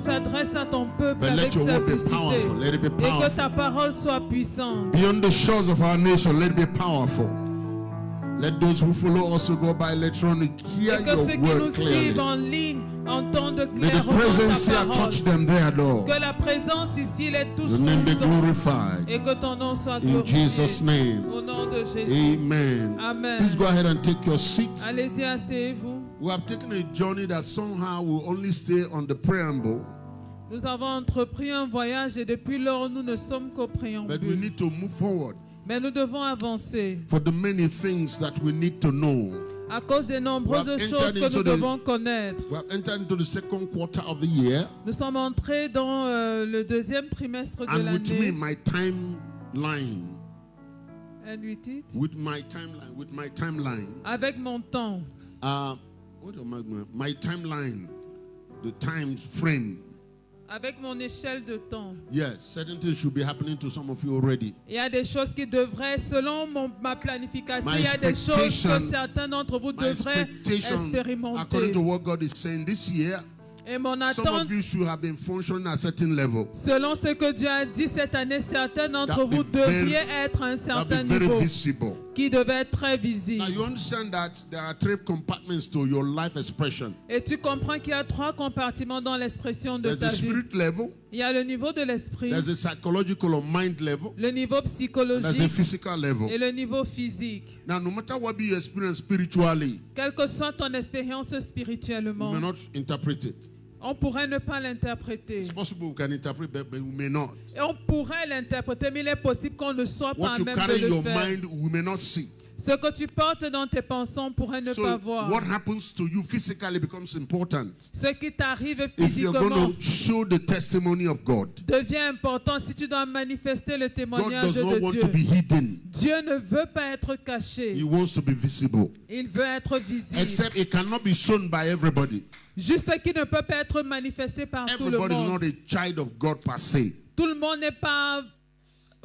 s'adresse à ton peuple But avec let your word be simplicité. powerful. Let it be Et que powerful. ta parole soit puissante. Beyond the shores of our nation, let it be powerful. Let those who follow us who go by electronic hear Et que your ceux qui word nous clearly. suivent en ligne entendent May the clairement presence ta here parole. touch them there, Lord. Que la présence ici les touche Your name be ensemble. glorified. Et que ton nom soit In glorifié. Jesus' name. Au nom de Jésus. Amen. Amen. Please go ahead and take your seat. Allez-y, asseyez-vous. We have taken a journey that somehow will only stay on the preamble, Nous avons entrepris un voyage et depuis lors, nous ne sommes qu'au but we préambule. need to move forward Mais nous devons avancer for the many things that we need to know. à cause des nombreuses We have choses entered que into nous the- devons connaître. We have entered into the second quarter of the year, Nous sommes entrés dans le deuxième trimestre de and with me, l'année. my timeline, Elle lui dit, with my timeline, avec mon temps, what am I? My timeline, the time frame. avec mon échelle de temps. Yes, certain things should be happening to some of you already. Il y a des choses qui devraient, selon ma planification, My il y a des choses que expectation- certains d'entre vous My devraient expectation, according expérimenter. to what God is saying this year, Et mon some attente, of you should have been functioning at a certain level. selon ce que Dieu a dit cette année, certains d'entre That vous be very- devriez être à un That'll certain be very niveau visible. qui devait être très visible. Now you understand that there are three compartments to your life expression. Et tu comprends qu'il y a trois compartiments dans l'expression de There's ta the vie. spirit level, Il y a le niveau de l'esprit, there's the psychological or mind level, le niveau and there's the psychologique physical level. et le niveau physique. Now, no matter what you experience spiritually, Quelle que soit ton expérience you spirituellement, may not interpret it. on pourrait ne pas l'interpréter. It's possible we can interpret, but we may not. Et on pourrait l'interpréter, mais il est possible qu'on ne soit pas What à you même carry de in le your faire. mind, we may not see. Ce que tu portes dans tes pensées, on pourrait ne So, pas voir. what happens to you physically becomes important. Ce qui t'arrive If you're physiquement going to show the testimony of God, devient important si tu dois manifester le God témoignage does not de want Dieu. to be hidden. Dieu ne veut pas être He caché. wants to be visible. Il veut être visible. Except it cannot be shown by everybody. Juste qui ne peut pas être manifesté par tout le Everybody is monde. not a child of God per se. Tout le monde n'est pas,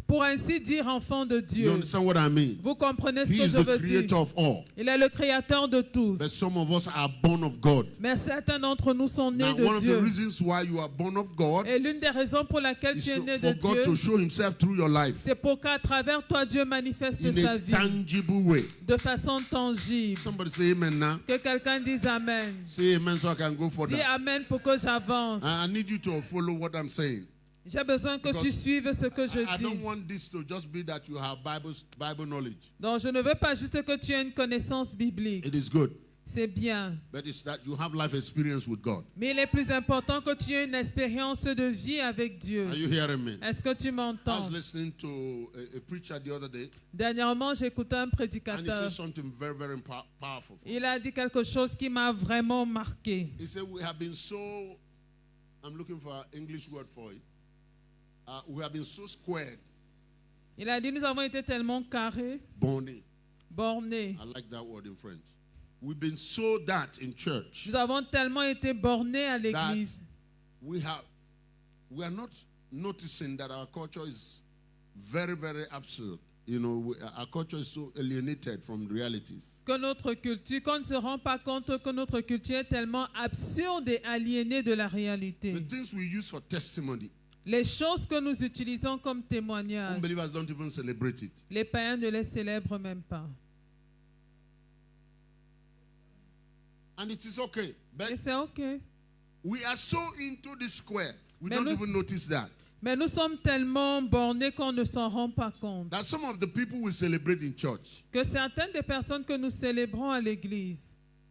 pour ainsi dire, enfant de You Dieu. understand what I mean? Vous comprenez ce He que is je the veux dire? creator of all. Il est le créateur de tous. But some of us are born of God. Mais certains d'entre nous sont nés Now, de one of the Dieu. reasons why you are born of God Et l'une des raisons pour laquelle is tu es né for de God Dieu, to show himself through your life c'est pour qu'à travers toi, Dieu manifeste in sa a vie tangible way. de façon tangible. Somebody say amen now. Que quelqu'un dise Amen. Say amen so I can go Dis further. Amen pour que j'avance. I need you to follow what I'm saying. J'ai besoin que tu Because suives ce que je I don't dis. want this to just be that you have Bible knowledge. Donc, je ne veux pas juste que tu aies une connaissance biblique. It is good. C'est bien. But it's that you have life experience with God. Mais il est plus important que tu aies une expérience de vie avec Dieu. Are you hearing me? Est-ce que tu I m'entends? was listening to a preacher the other day, Dernièrement, j'écoutais un and he prédicateur. said something very, very powerful. Il a dit quelque chose qui m'a vraiment marqué. He said, we have been so, I'm looking for an English word for it. We have been so squared, Il a dit, nous avons été tellement carrés, borny. bornés. I like that word in French. We've been so that in church Nous avons tellement été bornés à that l'église. we are not noticing that our culture is very, very absurd. You know, our culture is so alienated from realities. Que notre culture, qu'on ne se rend pas compte que notre culture est tellement absurde et aliénée de la réalité. The things we use for testimony, Les choses que nous utilisons comme témoignage, unbelievers don't even celebrate it. les païens ne les célèbrent même pas. And it is okay. But Et c'est OK. we are so into this square, we Mais don't nous- even notice that. Mais nous sommes tellement bornés qu'on ne s'en rend pas compte. That some of the people we celebrate in church Que certaines des personnes que nous célébrons à l'église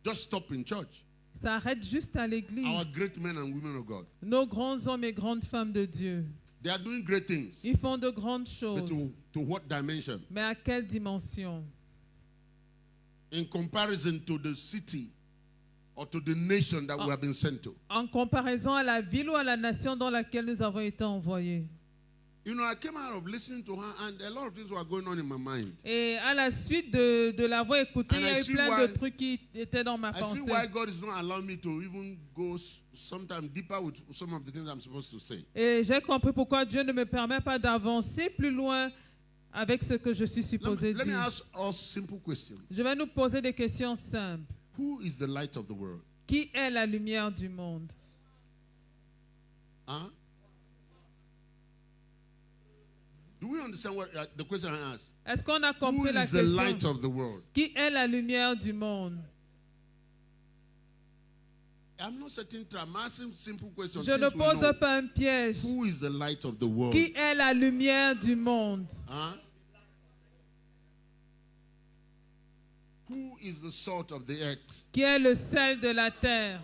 just stop in church. s'arrêtent juste à l'église. Our great men and women of God. Nos grands hommes et grandes femmes de Dieu. They are doing great things. Ils font de grandes But choses. to what dimension? Mais à quelle dimension? In comparison to the city or to the nation that we have been sent to. En comparaison à la ville ou à la nation dans laquelle nous avons été envoyés. You know, I came out of listening to her and a lot of things were going on in my mind. Et à la suite de l'avoir écouté, And il y I a eu see plein why- de trucs qui étaient dans ma I pensée. see why God is not allowing me to even go sometime deeper with some of the things I'm supposed to say. Et j'ai compris pourquoi Dieu ne me permet pas d'avancer plus loin avec ce que je suis supposé Let me dire. ask us simple questions. Je vais nous poser des questions simples. Who is the light of the world? Qui est la lumière du monde? Huh? Do we understand what the question I asked? Est-ce qu'on a Who compris la is the light question? of the world? Qui est la lumière du monde? I'm not setting trap. I'm asking simple questions. Je ne Things we know. pose pas un piège. Who is the light of the world? Qui est la lumière du monde? Huh? Who is the salt of the earth? Qui est le sel de la terre?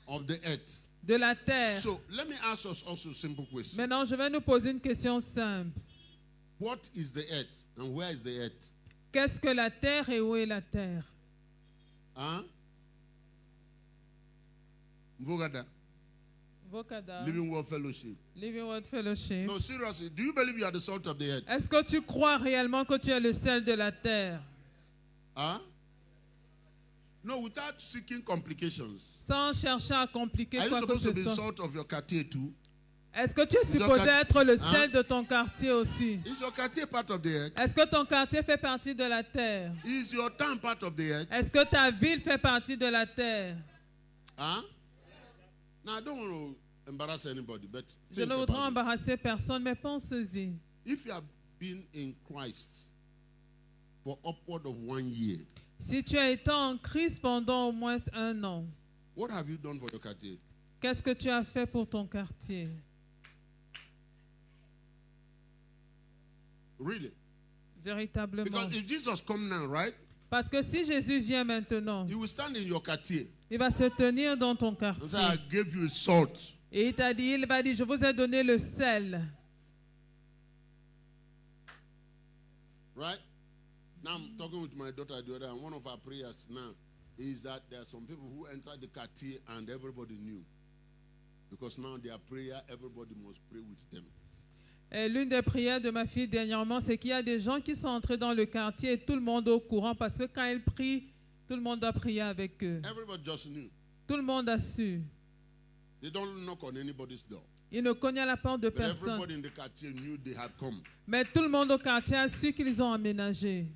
Of the earth. De la terre. So let me ask us also a simple question. Maintenant, je vais nous poser une question simple. What is the earth and where is the earth? Qu'est-ce que la terre et où est la terre? Huh? Mvogada, Vocada, Living World Fellowship. Living Word Fellowship. No, seriously, do you believe you are the salt of the earth? Est-ce que tu crois réellement que tu es le sel de la terre? Huh? No, without seeking complications. Sans chercher à compliquer Are you quoi que supposed to ce be the soit. salt of your quartier too? Est-ce que tu es your supposé quartier- être le Hein? sel de ton quartier aussi? Is your quartier part of the earth? Est-ce que ton quartier fait partie de la terre? Is your town part of the earth? Est-ce que ta ville fait partie de la terre? Huh? Now, I don't want to embarrass anybody, but Je think ne voudrais about this. embarrasser personne, mais pense-y. If you have been in Christ for upward of 1 year, Si tu as été en Christ pendant au moins 1 an, what have you done for your quartier? qu'est-ce que tu as fait pour ton quartier? Really? Véritablement. Because if Jesus come now, right, Parce que si Jésus vient maintenant, he will stand in your quartier il va se tenir dans ton and quartier. say, I gave you a salt. Et il va dire, je vous ai donné le sel. Right? Now I'm talking with my daughter the other, and one of our prayers now is that there are some people who entered the quartier and everybody knew. Because now their prayer, everybody must pray with them. Et l'une des prières de ma fille dernièrement, c'est qu'il y a des gens qui sont entrés dans le quartier et tout le monde est au courant parce que quand ils prient, tout le monde doit prier avec eux. Everybody just knew. Tout le monde a su. They don't knock on anybody's door. Ils ne cognaient à la porte de But personne. everybody in the quartier knew they had come. Mais tout le monde au quartier a su qu'ils ont emménagé.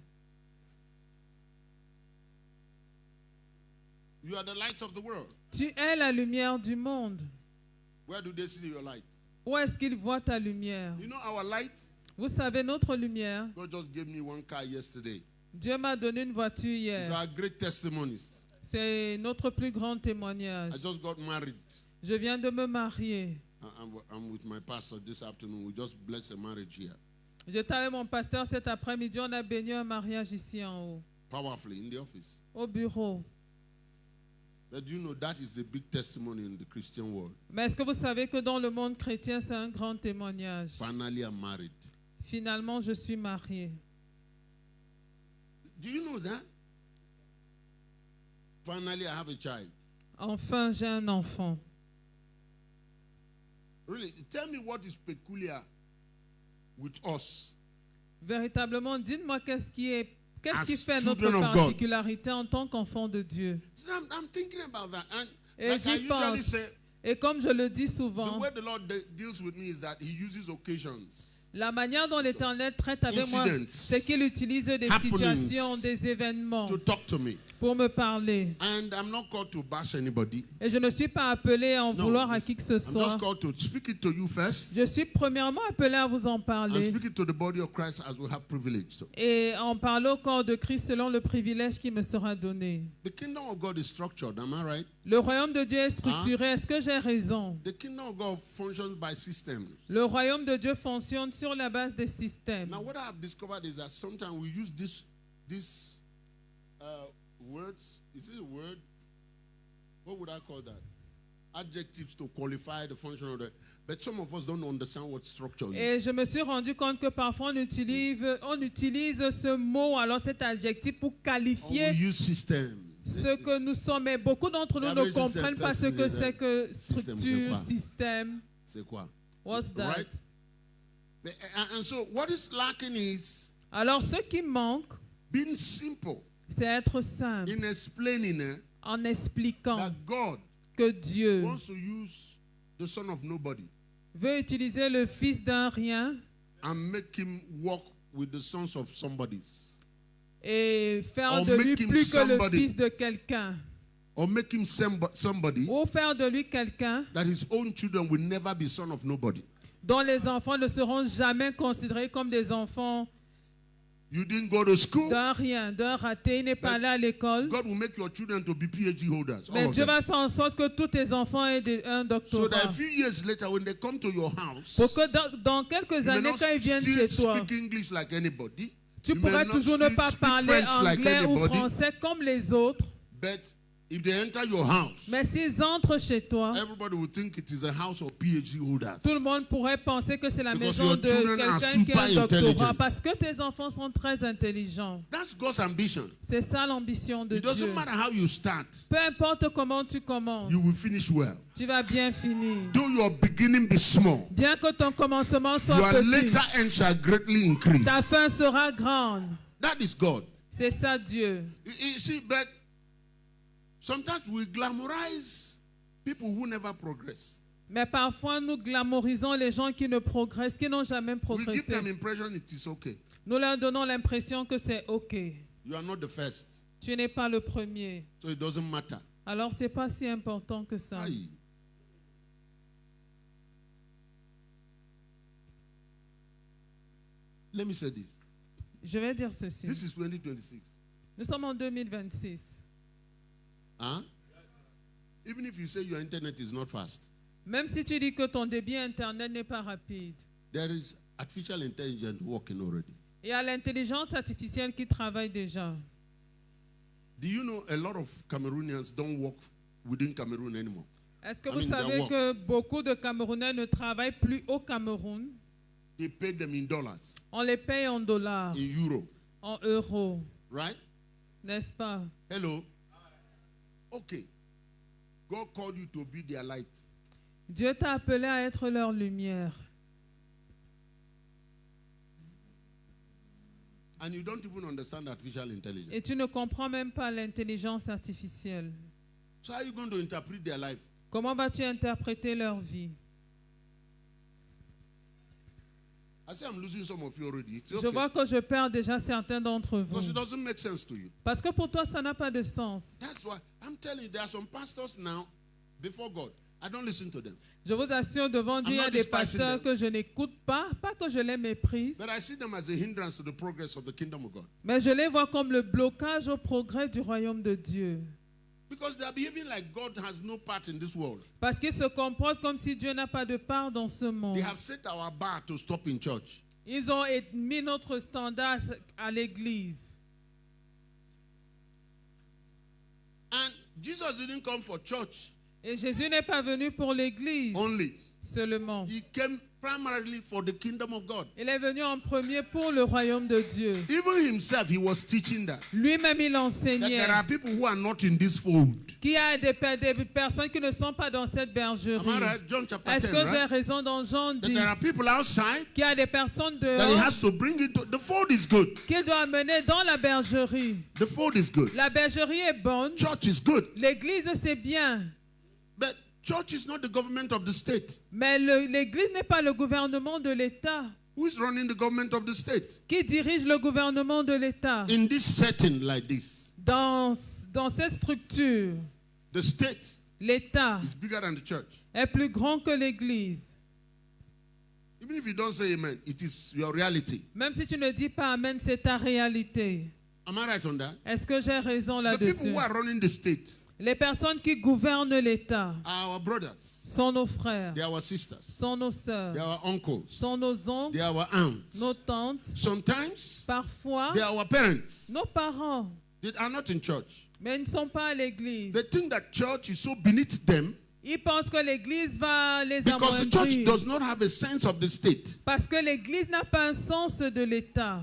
You are the light of the world. Tu es la lumière du monde. Where do they see your light? Où est-ce qu'ils voient ta lumière? You know our light? Vous savez, notre lumière, God just gave me one car yesterday. Dieu m'a donné une voiture It's hier. our great testimonies. C'est notre plus grand témoignage. I just got married. Je viens de me marier. I'm with my pastor this afternoon. We just blessed a marriage here. J'étais avec mon pasteur cet après-midi. On a béni un mariage ici en haut, Powerfully in the office. au bureau. But you know that is a big testimony in the Christian world. Mais est-ce que vous savez que dans le monde chrétien, c'est un grand témoignage? Finally, I'm married. Finalement, je suis marié. Do you know that? Finally, I have a child. Enfin, j'ai un enfant. Really, tell me what is peculiar with us. Véritablement, dites-moi qu'est-ce qui As fait notre children of God. particularité en tant qu'enfant de Dieu. So I'm thinking about that. And Et like I j'y usually pense. say, Et comme je le dis the souvent, way the Lord deals with me is that He uses occasions. la manière dont l'Éternel traite avec moi, Incidents. c'est qu'il utilise des Happenings. situations, des événements To talk to me. pour me parler. And I'm not called to bash anybody. Et je ne suis pas appelé à en No, vouloir à qui que ce I'm soit. just called to speak it to you first Je suis premièrement appelé à vous en and parler speak it to the body of Christ as we have privilege. So, et en parler au corps de Christ selon le privilège qui me sera donné. the kingdom of God is structured, am I right? Le royaume de Dieu est structuré. Est-ce que j'ai raison? The kingdom of God functions by systems. Le royaume de Dieu fonctionne sur la base des systèmes. Now, what I have discovered is that sometimes we use this words. Is it a word? What would I call that? Adjectives to qualify the function of the. But some of us don't understand what structure is. Et je me suis rendu compte que parfois on utilise ce mot, alors cet adjectif pour Or qualifier we use systems. ce que nous sommes. Mais beaucoup d'entre nous ne comprennent pas ce que c'est que Système, structure, c'est quoi? système. C'est quoi? What's that? Right? And so what is lacking is Alors ce qui manque, being simple c'est être simple in explaining en expliquant that God que Dieu wants to use the son of nobody veut utiliser le fils d'un rien and make him walk with the sons of somebody's. et faire Or de lui make him plus que le somebody. fils de quelqu'un. or make him somebody ou faire de lui quelqu'un that his own children will never be son of nobody. dont les enfants ne seront jamais considérés comme des enfants You didn't go to school. d'un rien, d'un raté. Il n'est pas allé à l'école. God will make your children to be PhD holders. all Mais of Dieu them. va faire en sorte que tous tes enfants aient un So that a doctorat. few years later, when they come to your house, Pour que dans quelques you may années, not quand ils viennent still chez toi, speak English like anybody. tu You may pourras not toujours ne still pas speak parler French like anglais ou anybody. français comme les autres. But if they enter your house, Mais s'ils entrent chez toi, everybody will think it is a house of PhD holders. tout le monde pourrait penser que c'est la Because maison your de children are quelqu'un qui a un super doctorat intelligent. parce que tes enfants sont très intelligents. That's God's ambition. C'est ça l'ambition de It doesn't Dieu. matter how you start, Peu importe comment tu commences, you will finish well. tu vas bien finir. Though your beginning be small, Bien que ton commencement soit your petit, later end shall greatly increase. ta fin sera grande. That is God. C'est ça Dieu. You see, but sometimes we glamorize people who never progress. Mais parfois, nous glamourisons les gens qui ne progressent, qui n'ont jamais We give them progressé. impression it is okay. Nous leur donnons l'impression que c'est OK. You are not the first, Tu n'es pas le premier. so it doesn't matter. Alors, ce n'est pas si important que ça. Aye. Let me say this. Je vais dire ceci. This is 2026. Nous sommes en 2026. Huh? Even if you say your internet is not fast, Même si tu dis que ton débit Internet n'est pas rapide, there is artificial intelligence working already. il y a l'intelligence artificielle qui travaille déjà. Do you know a lot of Cameroonians don't work within Cameroon anymore? Est-ce que I vous mean, savez their que beaucoup de Camerounais ne travaillent plus au Cameroun? They pay them in dollars, On les paye en dollars, in euro, en euros, right? n'est-ce pas? Hello? Okay. God called you to be their light. Dieu t'a appelé à être leur lumière. And you don't even understand artificial intelligence. Et tu ne comprends même pas l'intelligence artificielle. So how are you going to interpret their life? Comment vas-tu interpréter leur vie? I say I'm losing some of you already. It's Je okay. vois que je perds déjà certains d'entre Because it vous. doesn't make sense to you. Parce que pour toi, ça n'a pas de sens. That's why I'm telling you, there are some pastors now, before God, I don't listen to them. Je vous assure, devant Dieu, il y a not des despising pasteurs them. que je n'écoute pas que je les méprise, But I see them as a hindrance to the progress of the kingdom of God. mais je les vois comme le blocage au progrès du royaume de Dieu. Because they are behaving like God has no part in this world. Parce qu'ils se comportent comme si Dieu n'a pas de part dans ce monde. They have set our bar to stop in church. Ils ont mis notre standard à l'église. And Jesus didn't come for church Et Jésus n'est pas venu pour l'église only. seulement. He came primarily for the kingdom of God. Il est venu en premier pour le royaume de Dieu. Even himself, he was teaching that. Lui-même, il That enseignait there are people who are not in this fold. qu'il y a des personnes qui ne sont pas dans cette bergerie. Am I right? John chapter Est-ce 10, que j'ai right? raison dans Jean That 10 there are people outside qu'il y a des personnes that he dehors has to bring into. The fold is good. qu'il doit amener dans la bergerie? The fold is good. La bergerie est bonne, Church is good. l'église c'est bien, But church is not the government of the state. mais l'église n'est pas le gouvernement de l'État. Who is running the government of the state? Qui dirige le gouvernement de l'État? In this setting like this, Dans cette structure, the state l'État is bigger than the church. est plus grand que l'église. Even if you don't say amen, it is your reality. Même si tu ne dis pas Amen, c'est ta réalité. Am I right on that? Est-ce que j'ai raison The people là-dessus? who are running the state Les personnes qui gouvernent l'État are our brothers, sont nos frères, they are our sisters, sont nos sœurs, they are our uncles, sont nos they oncles, are our aunts. nos tantes, Sometimes parfois they are our parents. nos parents, They are not in church. mais ils ne sont pas à l'église. They think that church is so beneath them Ils pensent que l'église va les because the church amoindrir does not have a sense of the state. parce que l'église n'a pas un sens de l'État.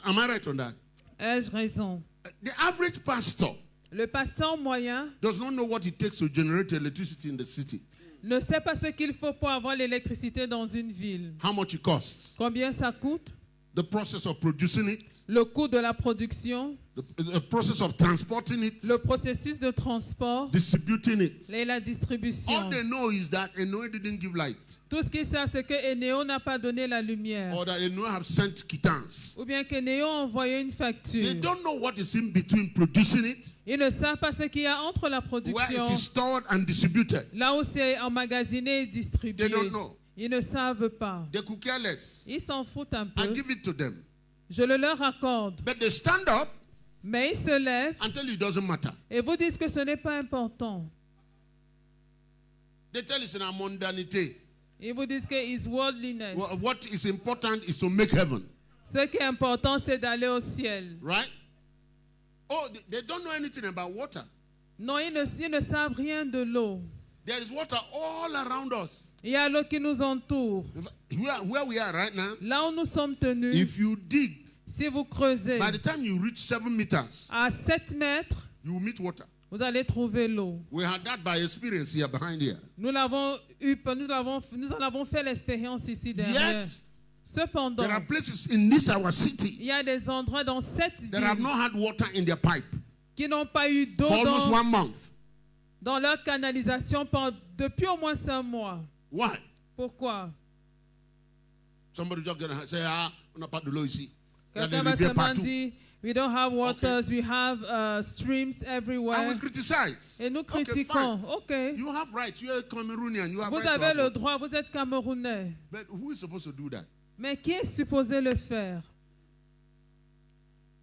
Am I right on that? Ai-je raison? The average pastor Le pasteur moyen does not know what it takes to generate electricity in the city, ne sait pas ce qu'il faut pour avoir l'électricité dans une ville. how much it costs. Combien ça coûte? the process of producing it, le coût de la production, the process of transporting it, le processus de transport distributing it. et la distribution. All they know is that Enoe didn't give light, Tout ce qu'ils savent, c'est que Énéo n'a pas donné la lumière. or that Enoe have sent quittance. Ou bien qu'Énéo a envoyé une facture. They don't know what is in between producing it, Ils ne savent pas ce qu'il y a entre la where production, it is stored and distributed. là où c'est emmagasiné et They distribué. don't know. Ils ne savent pas. They could care less. Ils s'en foutent un I peu. give it to them. Je le leur accorde. But they stand up Mais ils se lèvent and tell you it doesn't matter. et vous disent que ce n'est pas important. They tell you it's in our mundanity. Ils vous disent que is worldliness. What is important is to make heaven. Ce qui est important, c'est d'aller au ciel. Right? Oh, they don't know anything about water. Non, ils ne savent rien de l'eau. There is water all around us. Il y a l'eau qui nous entoure. In fact, where we are right now, Là où nous sommes tenus, if you dig, si vous creusez by the time you reach 7 meters, à 7 mètres, you will meet water. vous allez trouver l'eau. We had that by experience here behind here. Nous en avons fait l'expérience ici derrière. Yet, Cependant, there are places in this our il city y a des endroits dans cette that have ville not had water in their pipe qui n'ont pas eu d'eau for almost 1 month. dans leur canalisation depuis au moins 5 mois. Why? Pourquoi? Somebody just gonna say, on n'a pas de l'eau ici. Il y a des Quelqu'un va rivières seulement partout. dire, we don't have waters, we have streams And everywhere. we criticize. Et nous Okay, critiquons. fine. Ok. You have rights. You are Cameroonian. You have Vous right to avez have le water. droit, vous êtes Camerounais. But who is supposed to do that? Mais qui est supposé le faire?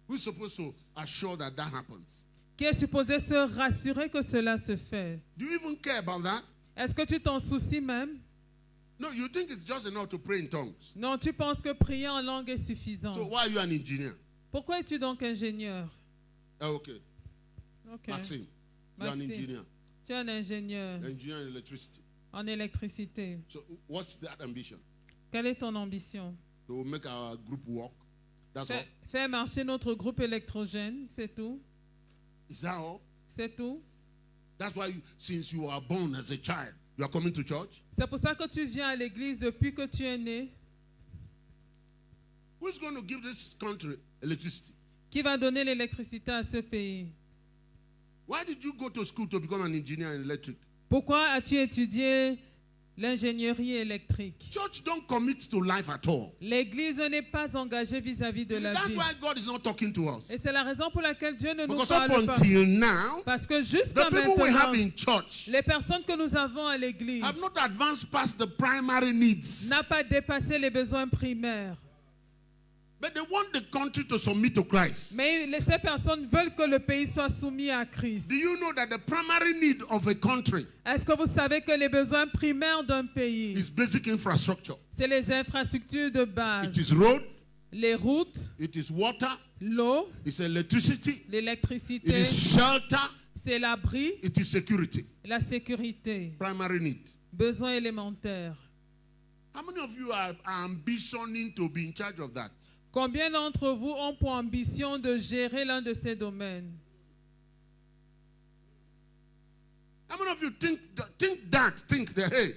Who is supposed to assure that that happens? Qui est supposé se rassurer que cela se fait? Do you even care about that? Est-ce que tu t'en soucies même? No, you think it's just enough to pray in tongues. Non, tu penses que prier en langue est suffisant. So why are you an engineer? Pourquoi es-tu donc ingénieur? Okay. Ok. Maxime, you're an Maxime. engineer. Tu es un ingénieur Engineer in electricity. en électricité. So what's that ambition? Quelle est ton ambition? To make our group work? That's all? Faire marcher notre groupe électrogène, c'est tout? Is that all? C'est tout? That's why since you are born as a child, you are coming to church? C'est pour ça que tu viens à l'église depuis que tu es né. Who's going to give this country electricity? Qui va donner l'électricité à ce pays? Why did you go to school to become an engineer in electric? Pourquoi as-tu étudié l'ingénierie électrique? Church don't commit to life at all. L'église n'est pas engagée vis-à-vis de You see, la that's vie. why God is not talking to us. Et c'est la raison pour laquelle Dieu ne nous Because up parle pas. until now, Parce que the jusqu'à people we have maintenant, in church les personnes que nous avons à l'église have not advanced past the primary needs. n'ont pas dépassé les besoins primaires. But they want the country to submit to Christ. Mais ces personnes veulent que le pays soit soumis à Christ. Do you know that the primary need of a country Est-ce que vous savez que les besoins primaires d'un pays, is basic infrastructure? c'est les infrastructures de base, It is road, les routes, it is water, l'eau, it's electricity, it l'électricité, is shelter, c'est l'abri, it is security. la sécurité, Primary need. besoins élémentaires. How many of you are ambitioning to be in charge of that? Combien d'entre vous ont pour ambition de gérer l'un de ces domaines? How many of you think that hey,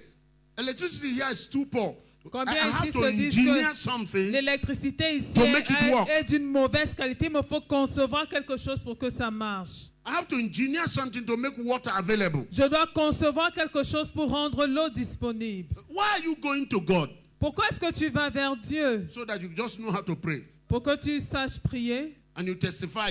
electricity here is too poor. I Combien have ici to se disent engineer que something l'électricité ici to make it work. est d'une mauvaise qualité, il me faut concevoir quelque chose pour que ça marche. I have to engineer something to make water available. Je dois concevoir quelque chose pour rendre l'eau disponible. Why are you going to God? Pourquoi est-ce que tu vas vers Dieu? So that you just know how to pray. Pour que tu saches prier And you testify,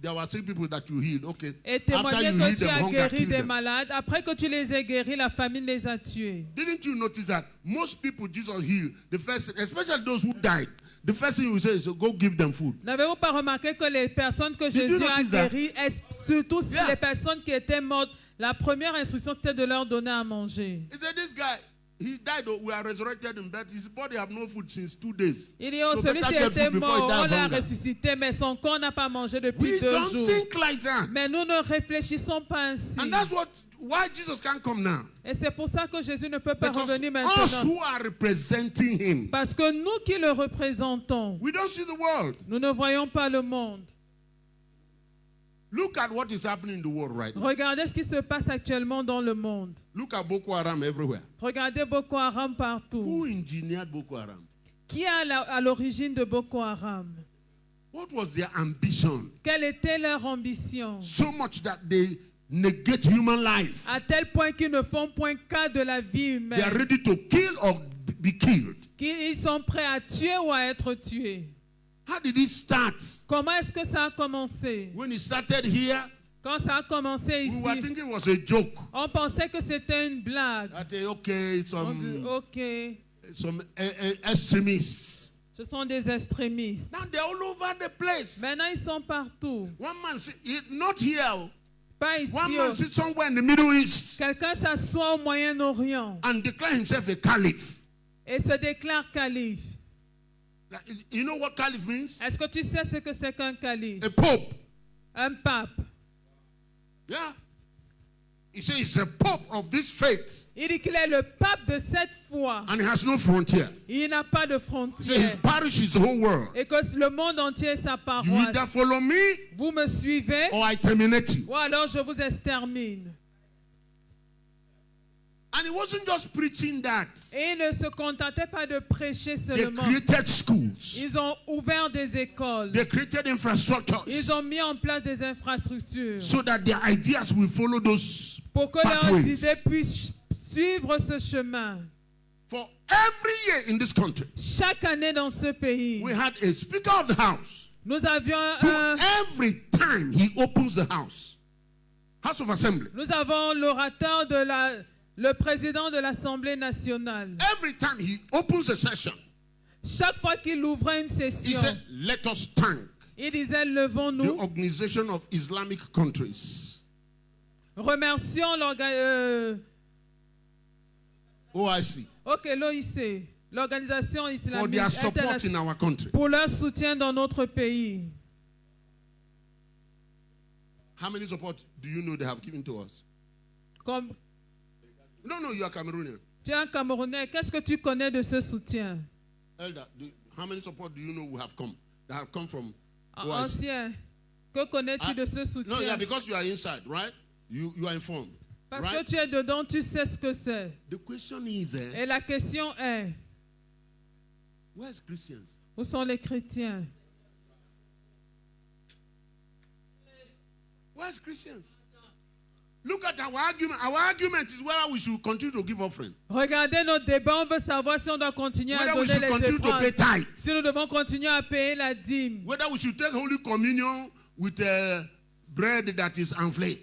there were some people that you healed. Okay. et After témoigner you que healed tu them, as hunger guéri killed des them. malades. Après que tu les aies guéris, la famine les a tués. Didn't you notice that most people Jesus healed, the first, especially those who died, the first thing you say is go give them food. N'avez-vous pas remarqué que les personnes que Did you Jésus a notice that? guéries, surtout Yeah. les personnes qui étaient mortes, la première instruction c'était de leur donner à manger. He said, this guy, he died, we are resurrected him, but his body have no food since 2 days. Il dit, oh, So celui-ci better get était food before he mort, die on of l'a hunger. ressuscité, mais son corps n'a pas mangé depuis We 2 don't jours. think like that. Mais nous ne réfléchissons pas ainsi. And that's why Jesus can't come now. Et c'est pour ça que Jésus ne peut pas Because revenir us maintenant. who are representing him, Parce que nous qui le représentons, we don't see the world. nous ne voyons pas le monde. Look at what is happening in the world right now. Regardez ce qui se passe actuellement dans le monde. Look at Boko Haram everywhere. Regardez Boko Haram Who partout. engineered Boko Haram? Qui est à l'origine de Boko Haram? What was their ambition? Quelle était leur ambition? So much that they negate human life. À tel point qu'ils ne font point cas de la vie They are humaine. ready to kill or be killed. Qu'ils sont prêts à tuer ou à être tués. How did it start? Comment est-ce que ça a commencé? When it started here, Quand ça a commencé we were ici, thinking it was a joke. on pensait que c'était une blague. That okay, On dit, ok, some extremists. ce sont des extrémistes. Now they're all over the place. Maintenant, ils sont partout. One man, not here. Pas ici. One man sits somewhere in the Middle East Quelqu'un s'assoit au Moyen-Orient and declare himself a caliph. et se déclare calife. You know what caliph means? Est-ce que tu sais ce que c'est qu'un calife? A pope. Un pape. Yeah. He says he's a pope of this faith Il dit qu'il est le pape de cette foi. and he has no frontier. Il n'a pas de He says his frontières. parish is the whole world. Et que le monde entier est sa You paroisse. either follow me Vous me suivez or I terminate you. ou alors je vous extermine. And he wasn't just preaching that. Et ils ne se contentaient pas de prêcher They seulement. created schools. Ils ont ouvert des écoles. They created infrastructures Ils ont mis en place des infrastructures so that their ideas will follow those pour que leurs pathways. idées puissent suivre ce chemin. For every year in this country, Chaque année dans ce pays, we had a speaker of the house nous avions who un, every time he opens the house of assembly, nous avons l'orateur le président de l'Assemblée nationale. every time he opens a session, Chaque fois qu'il ouvrait une he session, said, let us thank il disait, the levons-nous, Organization of Islamic Countries, remercions OIC, l'OIC, l'Organisation for islamique their support internationale, in our country. pour leur soutien dans notre pays. How many support do you know they have given to us? Comme No, you are Cameroonian. tu es un Camerounais, qu'est-ce que tu connais de ce soutien? Elder, how many support do you know that have come from OIC? Ancien, que connais-tu de ce soutien? No, yeah, because you are inside, right? You are informed. Parce right? que tu es dedans, tu sais ce que c'est. The question is, Et la question est, where's Christians? où sont les chrétiens? Where's Christians? Look at our argument. Our argument is whether we should continue to give offering. Regardez notre débat, on veut savoir si on doit continuer à Whether we donner should les continue to pay offrandes. tithes. Si nous devons continuer à payer la dîme. Whether we should take Holy Communion with bread that is enflé.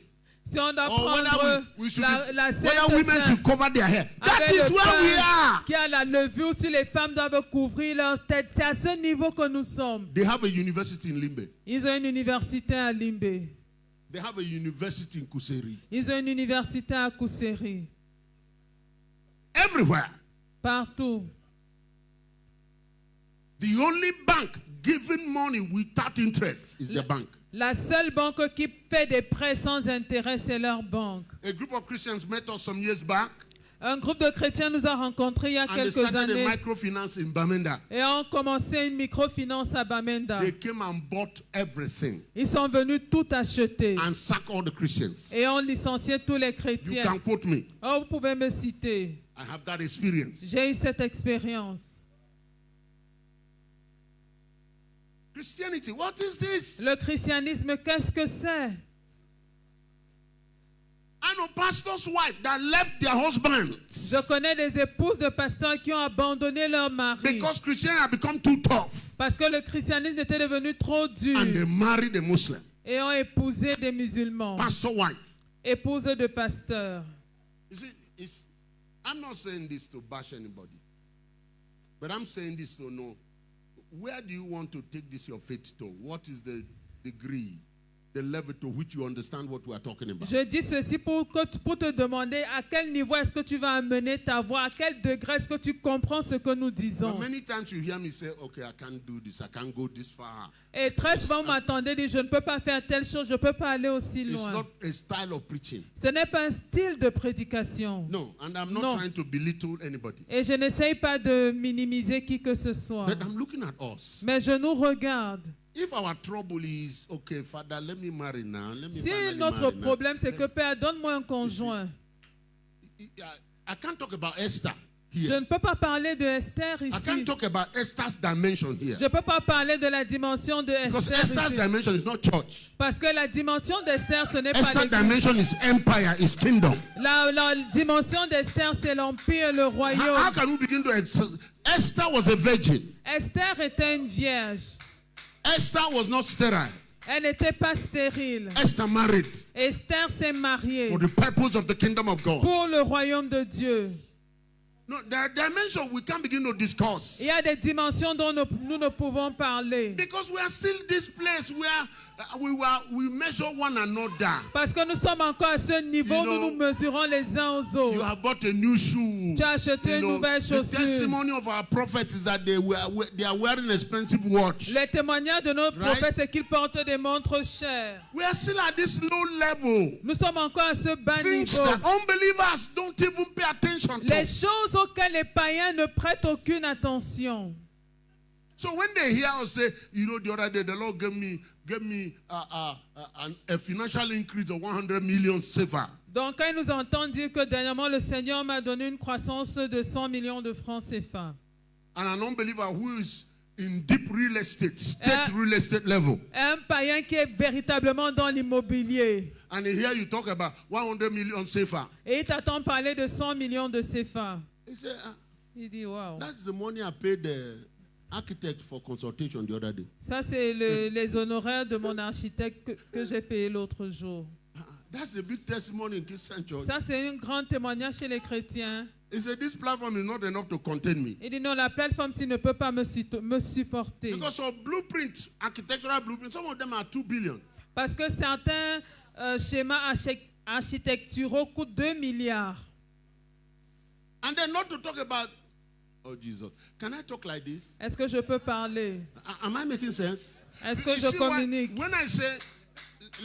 Si on doit Or whether prendre we should la whether Sainte women Sainte should cover their hair. That avec is le where we are. qui a la levure, si les femmes doivent couvrir leur tête. C'est à ce niveau que nous sommes. They have a university in Limbe. Ils ont une université à Limbe. They have a university in Kuseri. Ils ont une université à Kuseri. Everywhere. Partout. The only bank giving money without interest is the bank. La seule banque qui fait des prêts sans intérêt, c'est leur banque. A group of Christians met us some years back Un groupe de chrétiens nous a rencontrés il y a and they quelques started a années microfinance in Bamenda. et ont commencé une microfinance à Bamenda. They came and bought everything Ils sont venus tout acheter and sack all the Christians. et ont licencié tous les You chrétiens. can quote me. Oh, vous pouvez me citer. I have that experience. J'ai eu cette expérience. Christianity, what is this? Le christianisme, qu'est-ce que c'est? I know pastors' wives that left their husbands Je connais des épouses de pasteurs qui ont abandonné leur mari because Christianity had become too tough parce que le christianisme était devenu trop dur and they married a Muslim. et ont épousé des musulmans, Pastor wife. épouses de pasteurs. You see, I'm not saying this to bash anybody, but I'm saying this to know, where do you want to take this your faith to? What is the degree, the level to which you understand what we are talking about? Je dis ceci pour te demander à quel niveau est-ce que tu vas amener ta voix, à quel degré est-ce que tu comprends ce que nous disons. But many times you hear me say, okay, I can't do this, I can't go this far. Et très souvent, vous m'entendez dire, je ne peux pas faire telle chose, je ne peux pas aller aussi It's loin. not a style of preaching. Ce n'est pas un style de prédication. No, and I'm not No. trying to belittle anybody. Et je n'essaye pas de minimiser qui que ce soit. But I'm looking at us. Mais je nous regarde. If our trouble is, okay, Father, let me marry now. Let me Si finally notre marry now. problème, c'est que Père, donne-moi un conjoint. I can't talk about Esther. Je here. ne peux pas parler de Esther I can't ici. talk about Esther's dimension here. Je ne peux pas parler de la dimension de Because Esther Esther's ici. dimension is not church. Parce que la dimension d'Esther, ce n'est pas Esther's l'église. dimension is empire, is kingdom. La dimension d'Esther, c'est l'empire, le How royaume. can we begin to Esther was a virgin. Esther était une vierge. Esther was not sterile. Elle n'était pas stérile. Esther married Esther s'est mariée for the purpose of the kingdom of God. pour le royaume de Dieu. No, there are dimensions we can't begin to discuss. Il y a des dimensions dont nous ne pouvons parler. Because we are still this place where we measure one another. Parce que nous sommes encore à ce niveau You où know, nous nous mesurons les uns aux You autres. have bought a new shoe. Tu as acheté une nouvelle the chaussure. testimony of our prophets is that they are wearing expensive watch. Les témoignages de nos Right? prophètes, c'est qu'ils portent des montres chères. We are still at this low level. Nous sommes encore à ce bas Things niveau. that unbelievers don't even pay attention Les to. choses auxquelles les païens ne prêtent aucune attention. So when they hear us say, the other day the Lord gave me a financial increase of 100 million CFA. Donc, quand ils nous entendent dire que dernièrement, le Seigneur m'a donné une croissance de 100 millions de francs CFA. And an unbeliever who is in deep real estate, state real estate level. Un païen qui est véritablement dans l'immobilier. And here you talk about 100 million CFA. Et il t'entend parler de 100 millions de CFA. He said, Il dit, wow. that's the money I paid the architect for consultation the other day. Ça, c'est les honoraires de mon architecte que j'ai payé l'autre jour. That's the big testimony in Christian church. Ça, c'est un grand témoignage chez les chrétiens. He said, this platform is not enough to contain me. Il dit, non, la plateforme-ci ne peut pas me supporter. Because of blueprint, architectural blueprint, some of them are 2 billion. Parce que certains schémas architecturaux coûtent 2 milliards. And then not to talk about, oh Jesus, can I talk like this? Est-ce que je peux parler? Am I making sense? Est-ce que You je see, communique? when I say,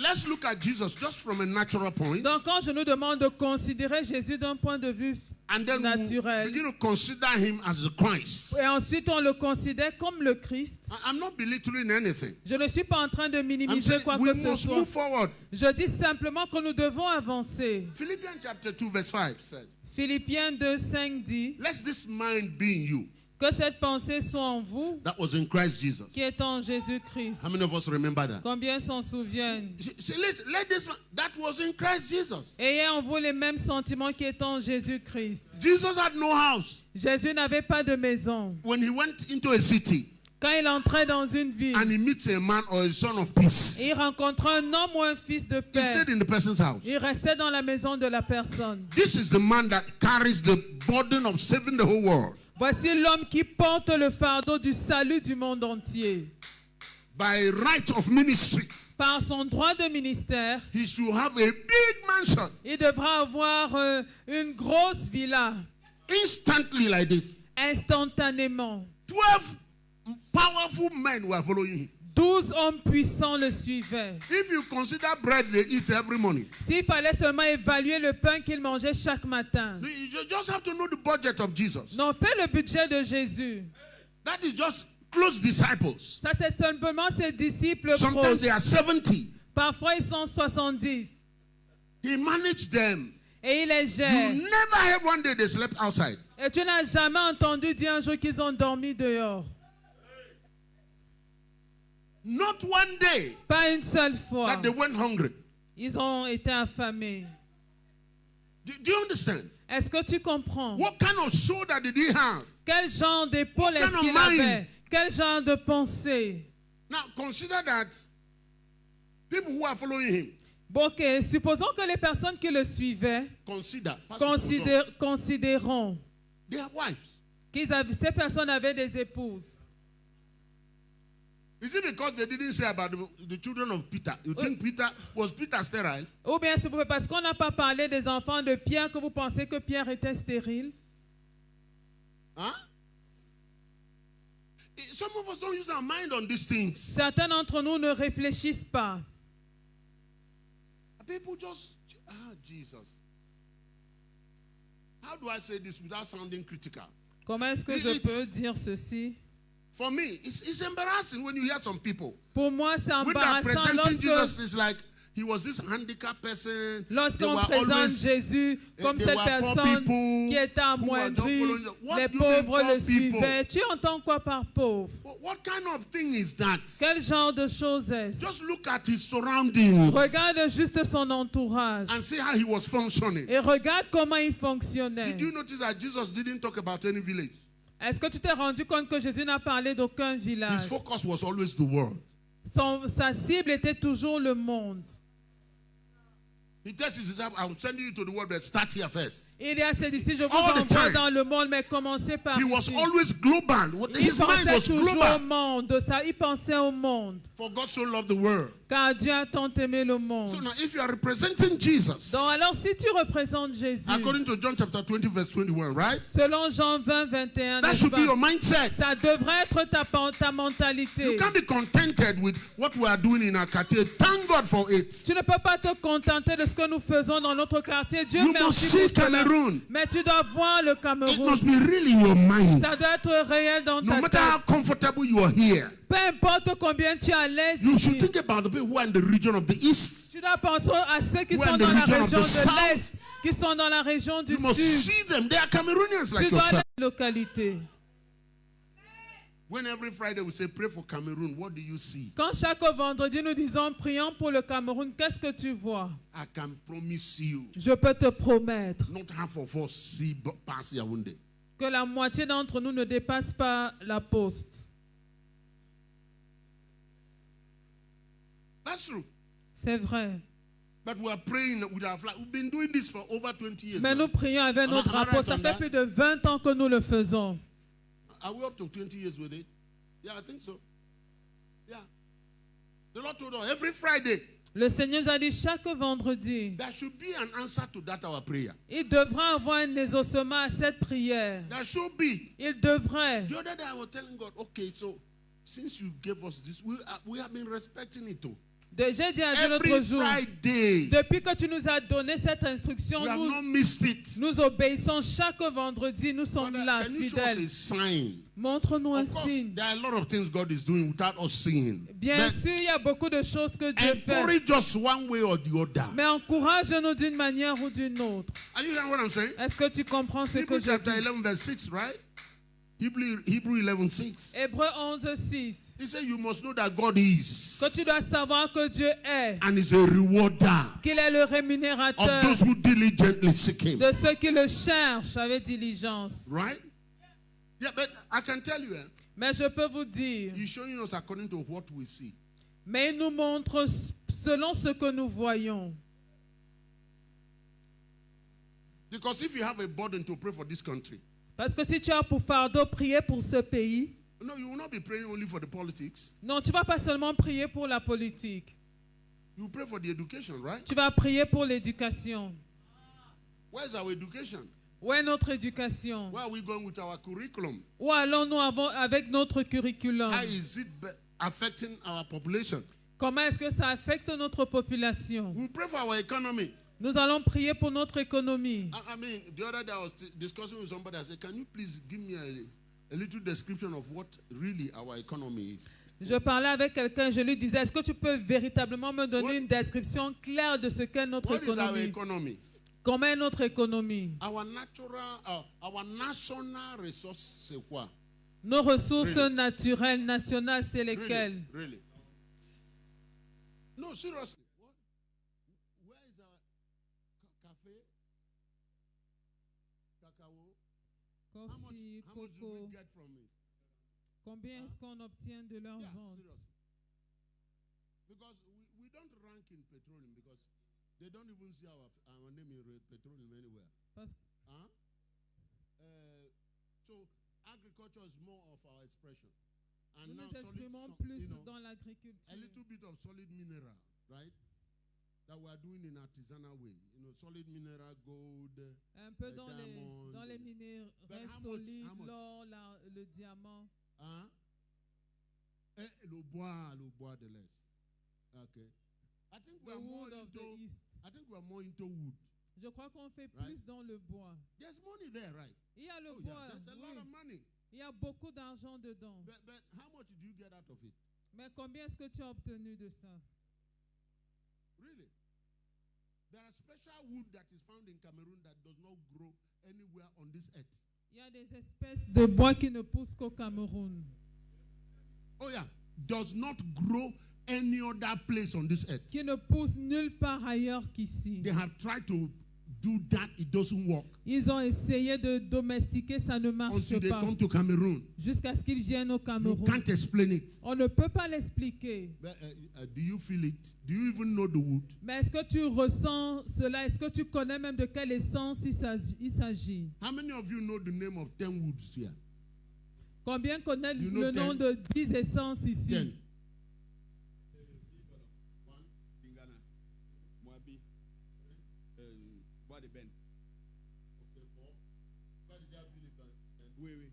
let's look at Jesus just from a natural point, Donc, quand je nous demande de considérer Jésus d'un point de vue and then we naturel, begin to consider him as the Christ. et ensuite on le considère comme le Christ, I'm not belittling anything. je ne suis pas en train de I'm minimiser saying quoi we que ce must soit. move forward. Je dis simplement que nous devons avancer. Philippians chapter 2 verse 5 says, Philippiens 2:5 dit let this mind be in you que cette pensée soit en vous, that was in Christ Jesus. qui est en Jésus-Christ. How many of us remember that? Combien s'en souviennent? See, let this that was in Christ Jesus. Ayez en vous les mêmes sentiments qui est en Jésus-Christ. Jesus had no house. Jésus n'avait pas de maison. When he went into a city Quand il entrait dans une ville, and he meets a man or a son of peace, il rencontrait un homme ou un fils de he paix. stayed in the person's house. Il restait dans la maison de la personne. This is the man that carries the burden of saving the whole world. Voici l'homme qui porte le fardeau du salut du monde entier. By right of ministry, Par son droit de ministère, he should have a big mansion il devra avoir une grosse villa, instantly like this. instantanément. 12 powerful men were following him. 12 hommes puissants le suivaient. If you consider bread they eat every morning, S'il fallait seulement évaluer le pain qu'il mangeait chaque matin. you just have to know the budget of Jesus. Non, fais le budget de Jésus. That is just close disciples. Ça, c'est simplement ses disciples Sometimes proches. they are 70. Parfois, ils sont 70. He managed them. Et il les You gère. never heard one day they slept outside. Et tu n'as jamais entendu dire un jour qu'ils ont dormi dehors. Not one day Pas une seule fois. that they went hungry. Ils ont été affamés. Do you understand? Est-ce que tu comprends? What kind of shoulder did he have? Quel genre d'épaule est-ce kind of qu'il mind? avait? Quel genre de pensée? Now consider that people who are following him, Bon, ok, supposons que les personnes qui le suivaient considérons their wives. ces personnes avaient des épouses. Is it because they didn't say about the children of Peter? You think was Peter sterile? Ou bien c'est parce qu'on n'a pas parlé des enfants de Pierre que vous pensez que Pierre était stérile? Huh? Some of us don't use our mind on these things. Certains d'entre nous ne réfléchissent pas. People just, Jesus. How do I say this without sounding critical? Comment est-ce que je peux dire ceci? For me, it's embarrassing when you hear some people. Pour moi, c'est When they are embarrassant presenting Jesus, lorsque it's like, he was this handicapped person. They Lorsqu'on were présente always, Jésus comme they cette were poor personne people qui était who were not amoindrie, following the- What les do you mean pauvres poor le people? suivaient. Tu entends quoi par pauvre? What kind of thing is that? Quel genre de chose est-ce? Just look at his surroundings Regarde juste son entourage and see how he was functioning. et regarde comment il fonctionnait. Did you notice that Jesus didn't talk about any village? Est-ce que tu t'es rendu compte que Jésus n'a parlé d'aucun His village? focus was always the world. Sa cible était toujours le monde. He tells his disciples, I'm sending you to the world, but start here first. Il y a ses disciples, je vous All the envoie time. dans le monde, mais commencez par He was ici. always global. Il His mind pensait was toujours au global. monde, il pensait au monde. For God so loved the world. Car Dieu a tant aimé le So monde. now, if you are representing Jesus, Donc alors, si tu représentes Jésus, according to John chapter 20, verse 21, right? selon Jean 20, 21, That n'est-ce should be pas? your mindset. Ça devrait être ta mentalité. You can't be contented with what we are doing in our quartier. Thank God for it. Tu ne peux pas te contenter de ce que nous faisons dans notre quartier. Dieu You must merci see pour cela. Cameroon. Mais tu dois voir le It Cameroun. must be really in your mind. Ça doit être réel dans No ta matter how tête. comfortable you are here, Peu importe combien tu es à l'aise you ici. should think about the people who are in the region of the east. Tu dois penser à ceux qui Who are sont in dans the la region of région the de south. l'Est, qui sont dans la région du You must Sud. see them. They are Cameroonians Tu like dois aller yourself. à la localité. When every Friday we say pray for Cameroon, what do you see? Quand chaque vendredi nous disons prions pour le Cameroun, qu'est-ce que tu vois? I can promise you, Je peux te promettre not half of us see past Yaoundé. que la moitié d'entre nous ne dépasse pas la poste. That's true. C'est vrai. But we are praying with our flag. We've been doing this for over 20 years. Mais now. nous prions avec nos Am I drapeaux. right Ça on fait that? plus de 20 ans que nous le faisons. Are we up to 20 years with it? Yeah, I think so. Yeah. The Lord told us every Friday Le Seigneur nous a dit chaque vendredi, there should be an answer to that our prayer. il devra avoir un exaucement à cette prière. There should be. Il devrait. The other day I was telling God, okay, so since you gave us this, we have been respecting it too. J'ai dit à Dieu Every l'autre jour, Friday, depuis que tu nous as donné cette instruction, we have not missed it. nous obéissons chaque vendredi, nous sommes Father, là, can you show us fidèles. a sign? Montre-nous un Of course, signe. there are a lot of things God is doing without us seeing. Bien But sûr, il y a beaucoup de choses que Dieu fait. encourage us one way or the other. Mais encourage-nous d'une manière ou d'une autre. Are you hearing what I'm saying? Est-ce que tu comprends ce que Hebrews je chapter dis? 11, verse 6, right? Hebrew 11, 6. Hébreux 11, 6. He said, you must know that God is Que tu dois savoir que Dieu est, and is a rewarder qu'il est le of rémunérateur those who diligently seek Him. de ceux qui le cherchent avec diligence. Right? Yeah, but I can tell you, Mais je peux vous dire, He's showing us according to what we see. mais il nous montre selon ce que nous voyons. Because if you have a burden to pray for this country, Parce que si tu as pour fardeau prier pour ce pays, no, you will not be praying only for the politics. non, tu ne vas pas seulement prier pour la politique. You pray for the education, right? Tu vas prier pour l'éducation. Where's our education? Où est notre éducation? Where are we going with our curriculum? Où allons-nous avec notre curriculum? How is it affecting our population? Comment est-ce que ça affecte notre population? We pray for our economy. Nous allons prier pour notre économie. I mean, the other day I was discussing with somebody. I said, can you please give me a little description of what really our economy is? Je parlais avec quelqu'un, je lui disais, est-ce que tu peux véritablement me donner une description claire de ce qu'est notre What is our économie? economy? Comment est notre économie? Our national resource, c'est quoi? Nos ressources Really? naturelles, nationales, c'est lesquelles? Really? No, seriously. What? Where is our café? Cacao? How much Coffee, do we coco. get from it? Combien est-ce qu'on obtient de leur Yeah, vente? seriously. Because we don't rank in petroleum because they don't even see our name in petroleum anywhere. Parce- Huh? So agriculture is more of our expression. And Nous now nous exprimons plus dans l'agriculture. a little bit of solid mineral, right? That we are doing in artisanal way. Solid mineral, gold. Un peu dans diamond. les minéraux But how solides, much? l'or, le diamant. Hein? Le bois de l'Est. Okay. I think we The are more wood of the into. east. I think we are more into wood. Je crois qu'on fait Right. plus dans le bois. There's money there, right? Il y a le Oh bois, yeah, there's a lot oui. of money. Il y a beaucoup d'argent dedans. But how much do you get out of it? Mais combien est-ce que tu as obtenu de ça? Really. There are special wood that is found in Cameroon that does not grow anywhere on this earth. Il y a des espèces de bois qui ne poussent qu'au Cameroun. Oh yeah, does not grow any other place on this earth. Qui ne poussent nulle part ailleurs qu'ici. They have tried to do that, it doesn't work. Ils ont essayé de domestiquer, ça ne marche Until they pas. come to Cameroon. Jusqu'à ce qu'ils viennent au You Cameroun. can't explain it. On ne peut pas l'expliquer. But, do you feel it? Do you even know the wood? Mais est-ce que tu ressens cela? Est-ce que tu connais même de quelle essence il s'agit? How many of you know the name of 10 woods here? Combien connaissent You know le nom 10? de 10 essences ici? 10. Bingana, Moabi, Bois de Ben. Oui, oui.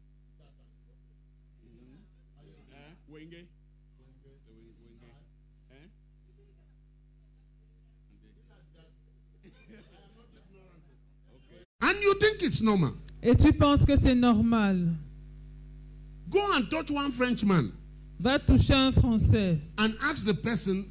Wenge. Wenge. Hein? And you think it's normal? Et tu penses que c'est normal? Go and touch one Frenchman Va toucher un Français and ask the person,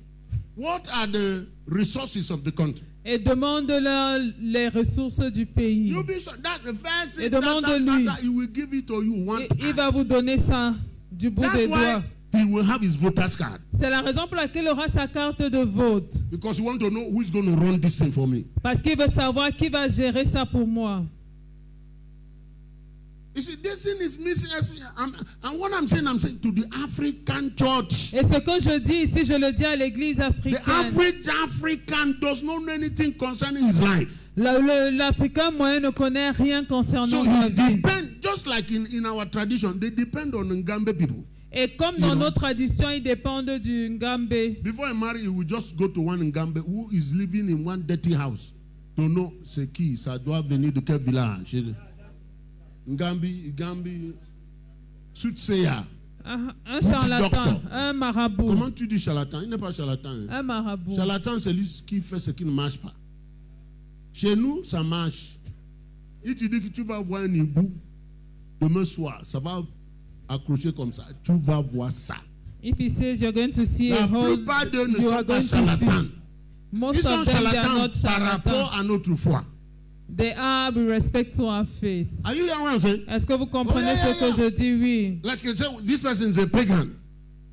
what are the resources of the country? et demande-leur les ressources du pays. You'll be sure that's the first Et thing demande-lui. that he will give it to you one Et il time. va vous donner ça du bout That's des why doigts. he will have his voter's card. C'est la raison pour laquelle il aura sa carte de vote. Because you want to know who is going to run this thing for me. Parce qu'il veut savoir qui va gérer ça pour moi. You see, this thing is missing. And what I'm saying to the African church. Et ce que je dis ici, je le dis à l'église The africaine. average African does not know anything concerning his life. L'Africain moyen ne connaît rien concernant So sa he vie. depend, just like in our tradition, they depend on Ngambe people. Et comme dans You know. nos traditions, ils dépendent du Ngambé. Before he marry, he will just go to one Ngambe who is living in one dirty house. To know, c'est qui, ça doit venir de quel village. Ngambi, Sutseya. Un Witch charlatan, doctor. un marabout. Comment tu dis charlatan? Il n'est pas charlatan. Hein. Un marabout. Charlatan, c'est lui qui fait ce qui ne marche pas. Chez nous, ça marche. Il te dit que tu vas voir un hibou demain soir, ça va accrocher comme ça. Tu vas voir ça. If he says you're going to see La a hole, plupart d'eux ne you sont are pas going to charlatans. see. Most Ils sont of them, they are charlatans not par rapport charlatans. à notre foi. They are with respect to our faith. Are you hearing what I'm saying? Est-ce que vous comprenez Oh, yeah, ce que yeah. je dis? Oui. Like you say, this person is a pagan.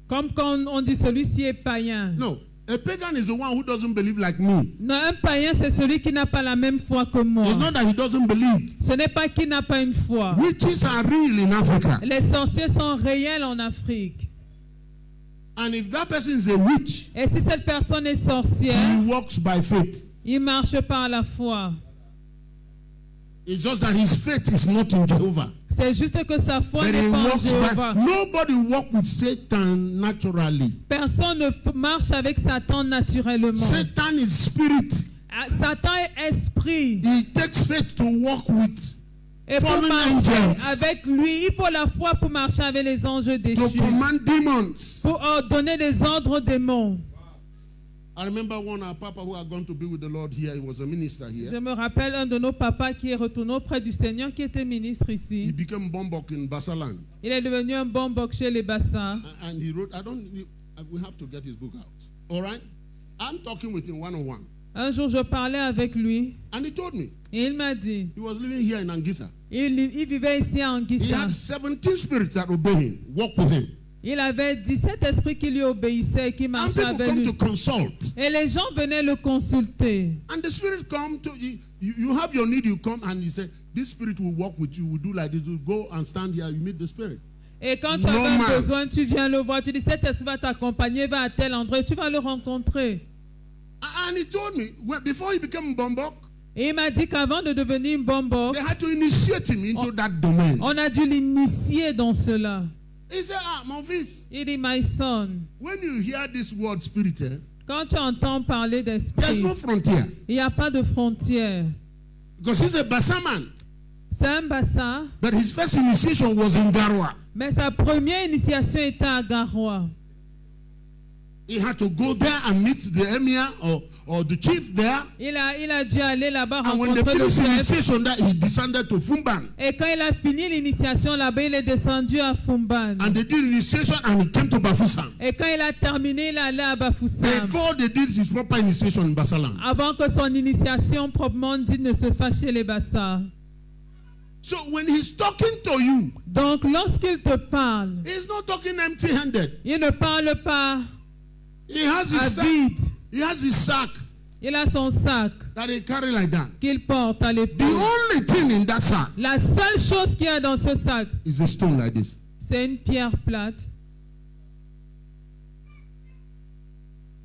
Comme quand on dit celui-ci est païen. No, a pagan is the one who doesn't believe like me. Non, un païen, c'est celui qui n'a pas la même foi que moi. It's not that he doesn't believe. Ce n'est pas qu'il n'a pas une foi. Witches are real in Africa. Les sorciers sont réels en Afrique. And if that person is a witch, Et si cette personne est he sorcière, walks by faith. il marche par la foi. It's just that his faith is not in Jehovah. C'est juste que sa foi But he n'est pas en walks by. Jéhovah. Nobody walks with Satan naturally. Personne ne marche avec Satan naturellement. Satan is spirit. Ah, Satan est esprit. He takes faith to walk with, Et pour fallen marcher angels. avec lui, il faut la foi pour marcher avec les anges to déchus. command demons. Pour donner des ordres aux démons. I remember one our papa who had gone to be with the Lord here. He was a minister Je here. me rappelle un de nos papas qui est retourné auprès du Seigneur, qui était ministre He ici. became Bombok in Basaland. Il est devenu un bon boc chez les bassins. And he wrote, we have to get his book out. All right? I'm talking with him one-on-one. Un jour, je parlais avec lui And he told me, et il m'a dit, he was living here in Angisa. il vivait ici à He Anguissa. had 17 spirits that obey him, walk with him. Il avait 17 esprits qui lui obéissaient et qui And marchaient people avec come lui. to consult. Et les gens venaient le consulter. And the spirit come to you. You have your need, you come and you say, this spirit will walk with you, will do like this, you go and stand here, you meet the spirit. Et quand tu No avais man. besoin, tu viens le voir. Tu dis, cet esprit va t'accompagner, va à tel endroit et tu vas le rencontrer. And he told me, before he became Bombok, Et il m'a dit qu'avant de devenir Mbombo, they had to initiate him into that domain. on a dû l'initier dans cela. He said, mon fils, Il dit, my son, when you hear this word spirit, quand tu entends parler there's d'esprit, no frontier. il n'y a pas de frontière. Because he's a Basaman. C'est un bassin, But his first initiation was in Garwa. mais sa première initiation était à Garoua. He had to go there and meet the emir or the chief there. Il a dû aller là-bas And when they rencontrer le finished chef. initiation, that he descended to Fumban. Et quand il a fini l'initiation là-bas, il est descendu à Fumban. And they did initiation and he came to Bafoussam. Et quand il a terminé, il est allé à Bafoussam. Before they did his proper initiation in Basalan. Avant que son initiation proprement dite ne se fasse chez les Bassas. So when he's talking to you, Donc lorsqu'il te parle, he's not talking empty-handed. il ne parle pas He has à his sack. vide. He has his sack Il a son sac that he carry like that. qu'il porte à The l'épaule. only thing in that sack La seule chose qu'il y a dans ce sac, is a stone like this. c'est une pierre plate.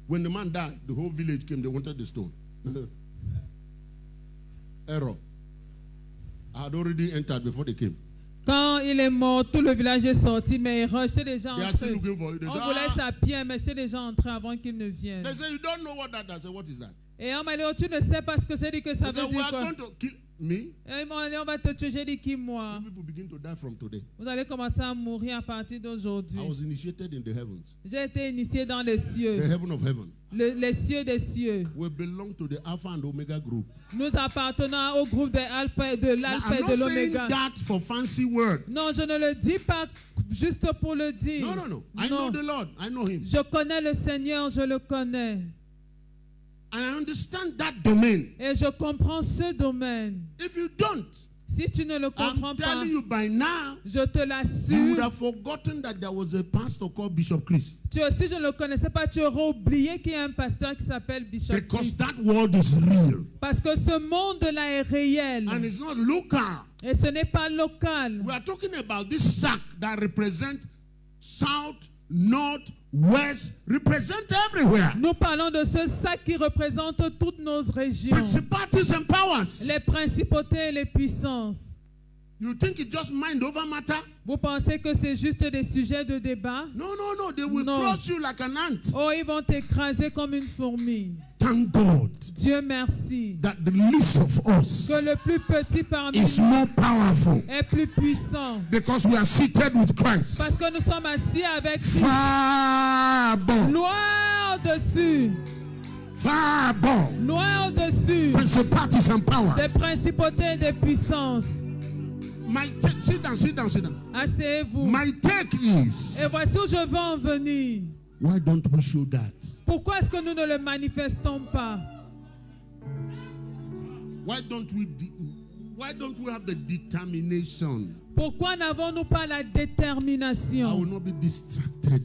When the man died, the whole village came. They wanted the stone. Error. I had already entered before they came. Quand il est mort, tout le village est sorti, mais j'étais déjà They are still entré. looking for it. They On say, voulait ah. sa pierre, mais j'étais déjà entré avant qu'il ne vienne. They say, you don't know what that is. I say, what is that? Et on m'a dit, oh, tu ne sais pas ce que c'est, dit que ça They veut say, we dire are quoi. going to kill me. Et ils m'ont dit, on va te tuer. J'ai dit, qui moi? You people begin to die from today. Vous allez commencer à mourir à partir I d'aujourd'hui. was initiated in the heavens. J'ai été initié dans les The cieux, heaven of heaven. les cieux des cieux. We belong to the Alpha and Omega group. Nous appartenons au groupe de l'alpha et de Now, l'alpha et I'm de not saying l'oméga. that for fancy word. Non, je ne le dis pas juste pour le dire. No, no, no. I know the Lord. I know him. Je connais le Seigneur, je le connais. And I understand that domain. Et je comprends ce domaine. If you don't, Si tu ne le comprends I'm pas, telling you by now, je te you would l'assure. have forgotten that there was a pastor called Bishop Chris. Si je ne le connaissais pas, tu aurais oublié qu'il y a un pasteur qui s'appelle Bishop Because Chris. that world is real. Parce que ce monde-là est réel. And it's not local. Et ce n'est pas local. We are talking about this sack that represents south, north, west, represent everywhere. Nous parlons de ce sac qui représente toutes nos régions. Principalities and powers. Les principautés et les puissances. You think it's just mind over matter? Vous pensez que c'est juste des sujets de débat? No, no, no. They will No. crush you like an ant. Oh, ils vont t'écraser comme une fourmi. Thank God Dieu merci. that the least of us Que le plus petit parmi is nous more powerful est plus puissant. because we are seated with Parce Christ. que nous sommes assis avec Christ. Far above. Loin au-dessus. Far above. Loin au-dessus. Principalities and Des powers. principautés et des puissances. Sit down, sit down, sit down. Asseyez-vous. My take is, Et voici où je veux en venir. why don't we show that? Pourquoi est-ce que nous ne le manifestons pas? Why don't we have the determination? Pourquoi n'avons-nous pas la I will détermination? not be distracted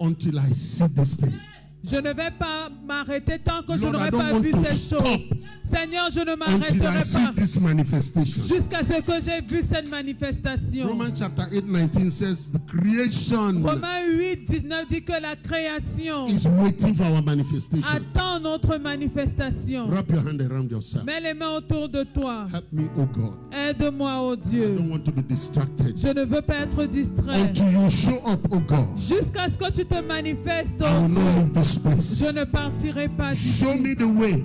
until I see this thing. Je ne vais pas m'arrêter tant que je Lord, I n'aurai don't pas want vu to ces stop choses. Seigneur, je ne Until I m'arrêterai see pas this manifestation. jusqu'à ce que j'ai vu cette manifestation. Romans chapter 8:19 says the creation Romains 8, 19 dit que la création is waiting for our manifestation. attend notre manifestation. Wrap your hand around yourself. Mets les mains autour de toi. Help me, oh God. Aide-moi, oh I Dieu. don't want to be distracted. Je ne veux pas être distrait. Until you show up, oh God, Jusqu'à ce que tu te manifestes, I oh will not Dieu. leave this place. Je ne partirai pas d'ici. Show me the way.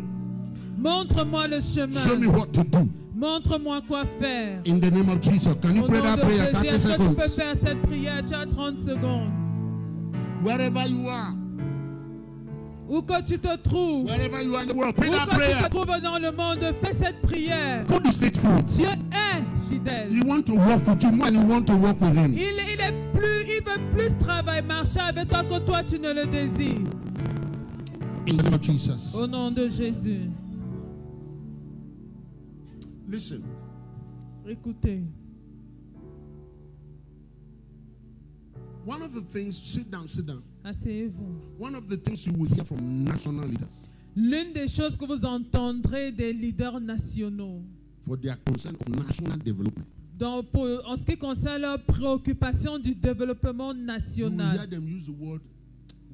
Montre-moi le Show me chemin. what to do. Montre-moi quoi faire. In the name of Jesus. Can you Au pray nom that de prayer? Jésus, 30 est-ce que tu peux seconds. faire cette prière? Tu as 30 secondes. Wherever you are, Où que tu te trouves, wherever you are in the world, où pray that que tu prayer. te trouves dans le monde, fais cette prière. God is faithful. Dieu est fidèle. He wants to walk with you more than you want to walk with him. Il veut plus travailler, marcher avec toi que toi tu ne le désires. In the name of Jesus. Au nom de Jésus. Listen. Écoutez. One of the things, sit down, sit down. Asseyez-vous. One of the things you will hear from national leaders L'une des choses que vous entendrez des leaders nationaux for their concern of national development. en ce qui concerne leur préoccupation du développement You will hear national, them use the word,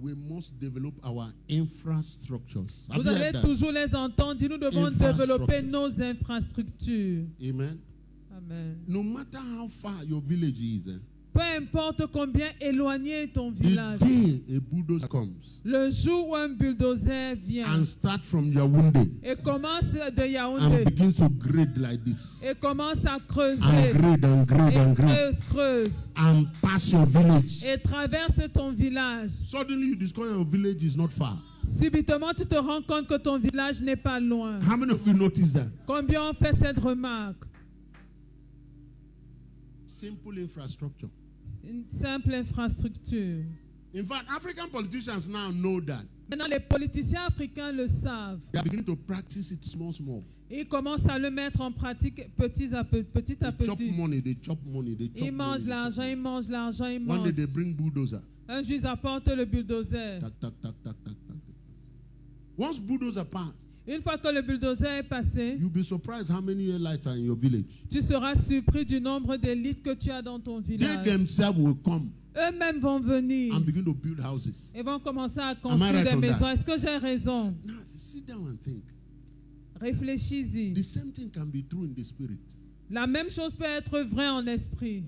we must develop our infrastructures. Have vous you allez heard that? toujours les entendre dire nous devons développer Infrastructure. nos infrastructures. Amen. Amen. No matter how far your village is, Peu importe combien éloigné est ton the village, day a bulldozer comes le jour où un bulldozer vient and start from Yaoundé et commence de and Yaoundé begins to grade like this, et commence à creuser and grade and grade et and grade, creuse and pass your village. et traverse ton village. Suddenly you discover your village is not far. Subitement, tu te rends compte que ton village n'est pas loin. How many of you notice that? Combien ont fait cette remarque? Simple infrastructure. Une simple infrastructure. In fact, African politicians now know that. Maintenant, les politiciens africains le savent. They are beginning to practice it small, small. Ils commencent à le mettre en pratique petit à petit. They chop money, they chop money, they chop Ils mangent money. l'argent, ils mangent l'argent, ils One day mangent. they bring bulldozer. Un juge apporte le bulldozer. Tac, tac, tac, tac, tac, tac. Once bulldozer pass, Une fois que le bulldozer est passé, you'll be surprised how many lights are in your village. tu seras surpris du nombre d'élites que tu as dans ton They village. themselves will come Eux-mêmes vont venir and begin to build houses. et vont commencer à I construire right des on maisons. that? Est-ce que j'ai raison? Now, sit down and think. Réfléchis-y. The same thing can be true in the spirit. La même chose peut être vraie en esprit.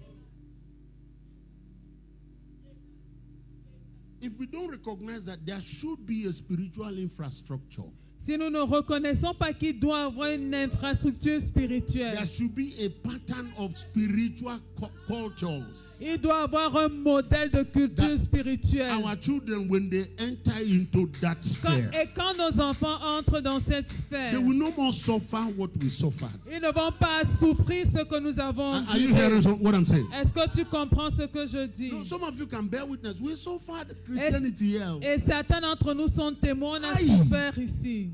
If we don't recognize that there should be a spiritual infrastructure, Si nous ne reconnaissons pas qu'il doit avoir une infrastructure spirituelle, there should be a pattern of spiritual cultures. il doit avoir un modèle de culture spirituelle. Our children, when they enter into that sphere, Et quand nos enfants entrent dans cette sphère, they will no more suffer what we suffered. ils ne vont pas souffrir ce que nous avons Are you enduré. hearing what I'm saying? Est-ce que tu comprends ce que je dis? No, some of you can bear witness. We suffered Christianity here. Et certains d'entre nous sont témoins, on a Aïe. souffert ici.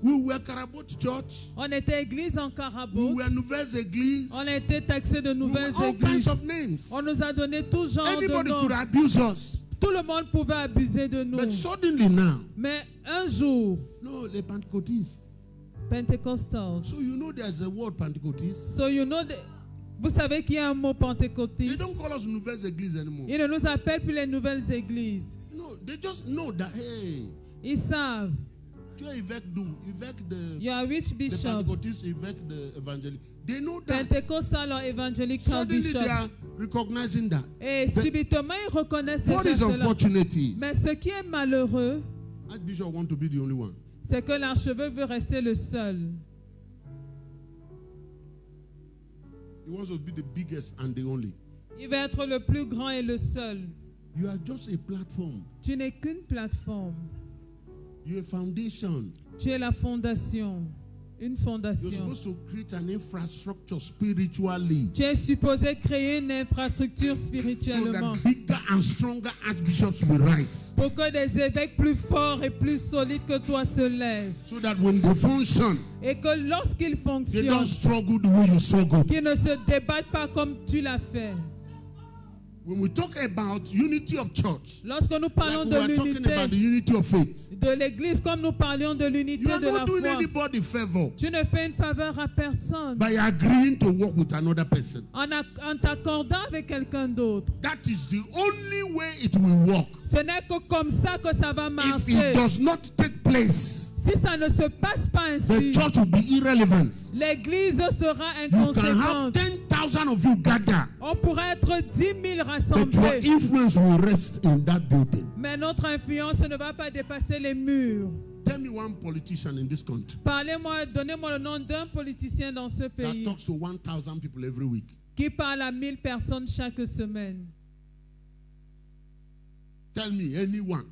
We were Karabot Church. On était église en We Karabou. were Nouvelles Églises. On a été taxés de We were nouvelles all kinds églises. of names. On nous a donné tout genre de Anybody noms. could abuse us. Tout le monde pouvait abuser de nous. But suddenly now, Mais un jour, no, les Pentecôtistes. Pentecostals. So you know there's a word Pentecôtiste. So you know, vous savez qu'il y a un mot They pentecôtiste. don't call us Nouvelles Églises anymore. Ils ne nous appellent plus les nouvelles églises. No, they just know that, hey, Ils savent. tu es évêque d'où? Évêque de... You are which The bishop? Pentecôtiste, évêque de évangélique. They know that. Pentecostal or evangelical Suddenly bishop. they are recognizing that. Et But subitement, ils reconnaissent what is déjà cela. unfortunate is, Mais ce qui est malheureux, Archbishop want to be the only one. c'est que l'archevêque veut rester le seul. He wants to be the biggest and the only. Il veut être le plus grand et le seul. You are just a platform. Tu n'es qu'une plateforme. You're a foundation. Tu es la fondation. Une You're fondation. supposed to create an infrastructure spiritually Tu es supposé créer une infrastructure so spirituellement that bigger and stronger archbishops will rise. pour que des évêques plus forts et plus solides que toi se lèvent. So that when they function, Et que lorsqu'ils they fonctionnent, don't struggle the way you struggle. qu'ils ne se débattent pas comme tu l'as fait. When we talk about unity of church, Lorsque nous parlons like we de are talking about the l'unité unity of faith, de l'Église, comme nous parlions de you l'unité are de la not doing foi, anybody favor tu ne fais une faveur à personne by agreeing to work with another person. en t'accordant avec quelqu'un d'autre. That is the only way it will work. Ce n'est que comme ça que ça va If marcher. it does not take place, Si ça ne se passe pas the ainsi, church will be irrelevant. l'Église sera You can have inconséquente. 10,000 of you gather, On pourrait être 10 000 but your rassemblés, influence will rest in that building. mais notre influence ne va pas dépasser les murs. Tell me one politician in this country Parlez-moi, donnez-moi le nom d'un politicien dans ce that pays talks to 1,000 people every week. qui parle à 1000 personnes chaque semaine. Tell me anyone.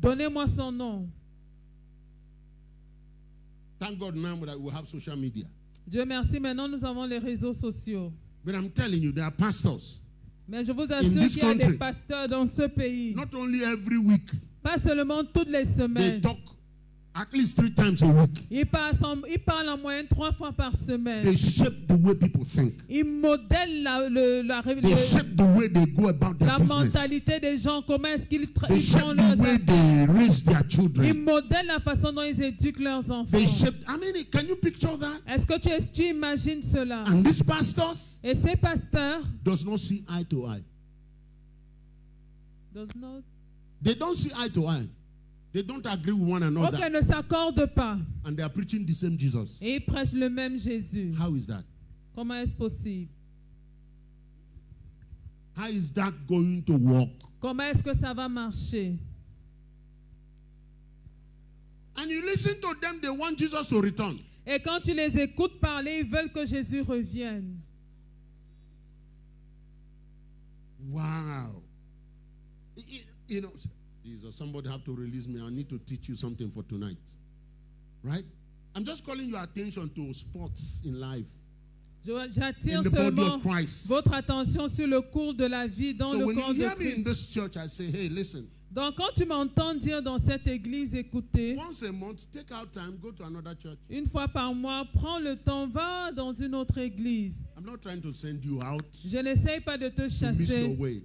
Donnez-moi son nom. Thank God now that we have social media. Dieu merci, maintenant nous avons les réseaux sociaux. But I'm telling you, there are pastors. Mais je vous In assure this qu'il y a country, des pasteurs dans ce pays. Not only every week, Pas seulement toutes les they semaines. talk at least 3 times a week. Ils parlent en moyenne 3 fois par semaine. They shape the way people think. Ils modèlent They shape the way they go about their la business. mentalité des gens, comment est-ce qu'ils They ils shape font the leurs way affaires. they raise their Ils children. modèlent la façon dont ils éduquent leurs enfants. They shape, I mean, can you picture that? Est-ce que tu imagines cela? And these pastors Et ces pasteurs does not see eye to eye. They don't see eye to eye. They don't agree with one another. ok, ne s'accordent pas. And they are preaching the same Jesus. Et ils prêchent le même Jésus. How is that? Comment est-ce possible? How is that going to work? Comment est-ce que ça va marcher? And you listen to them, they want Jesus to return. Et quand tu les écoutes parler, ils veulent que Jésus revienne. Wow. You know, Jesus, somebody have to release me. I need to teach you something for tonight. Right? I'm just calling your attention to sports in life. J'attire In the body seulement of Christ. votre attention sur le cours de la vie dans So le when corps you de hear me in Christ. this church, I say, hey, listen. Donc quand tu m'entends dire dans cette église, écoutez, Once a month, take out time, go to another church. une fois par mois, prends le temps, va dans une autre église. I'm not trying to send you out Je n'essaye pas de te to miss your chasser. way.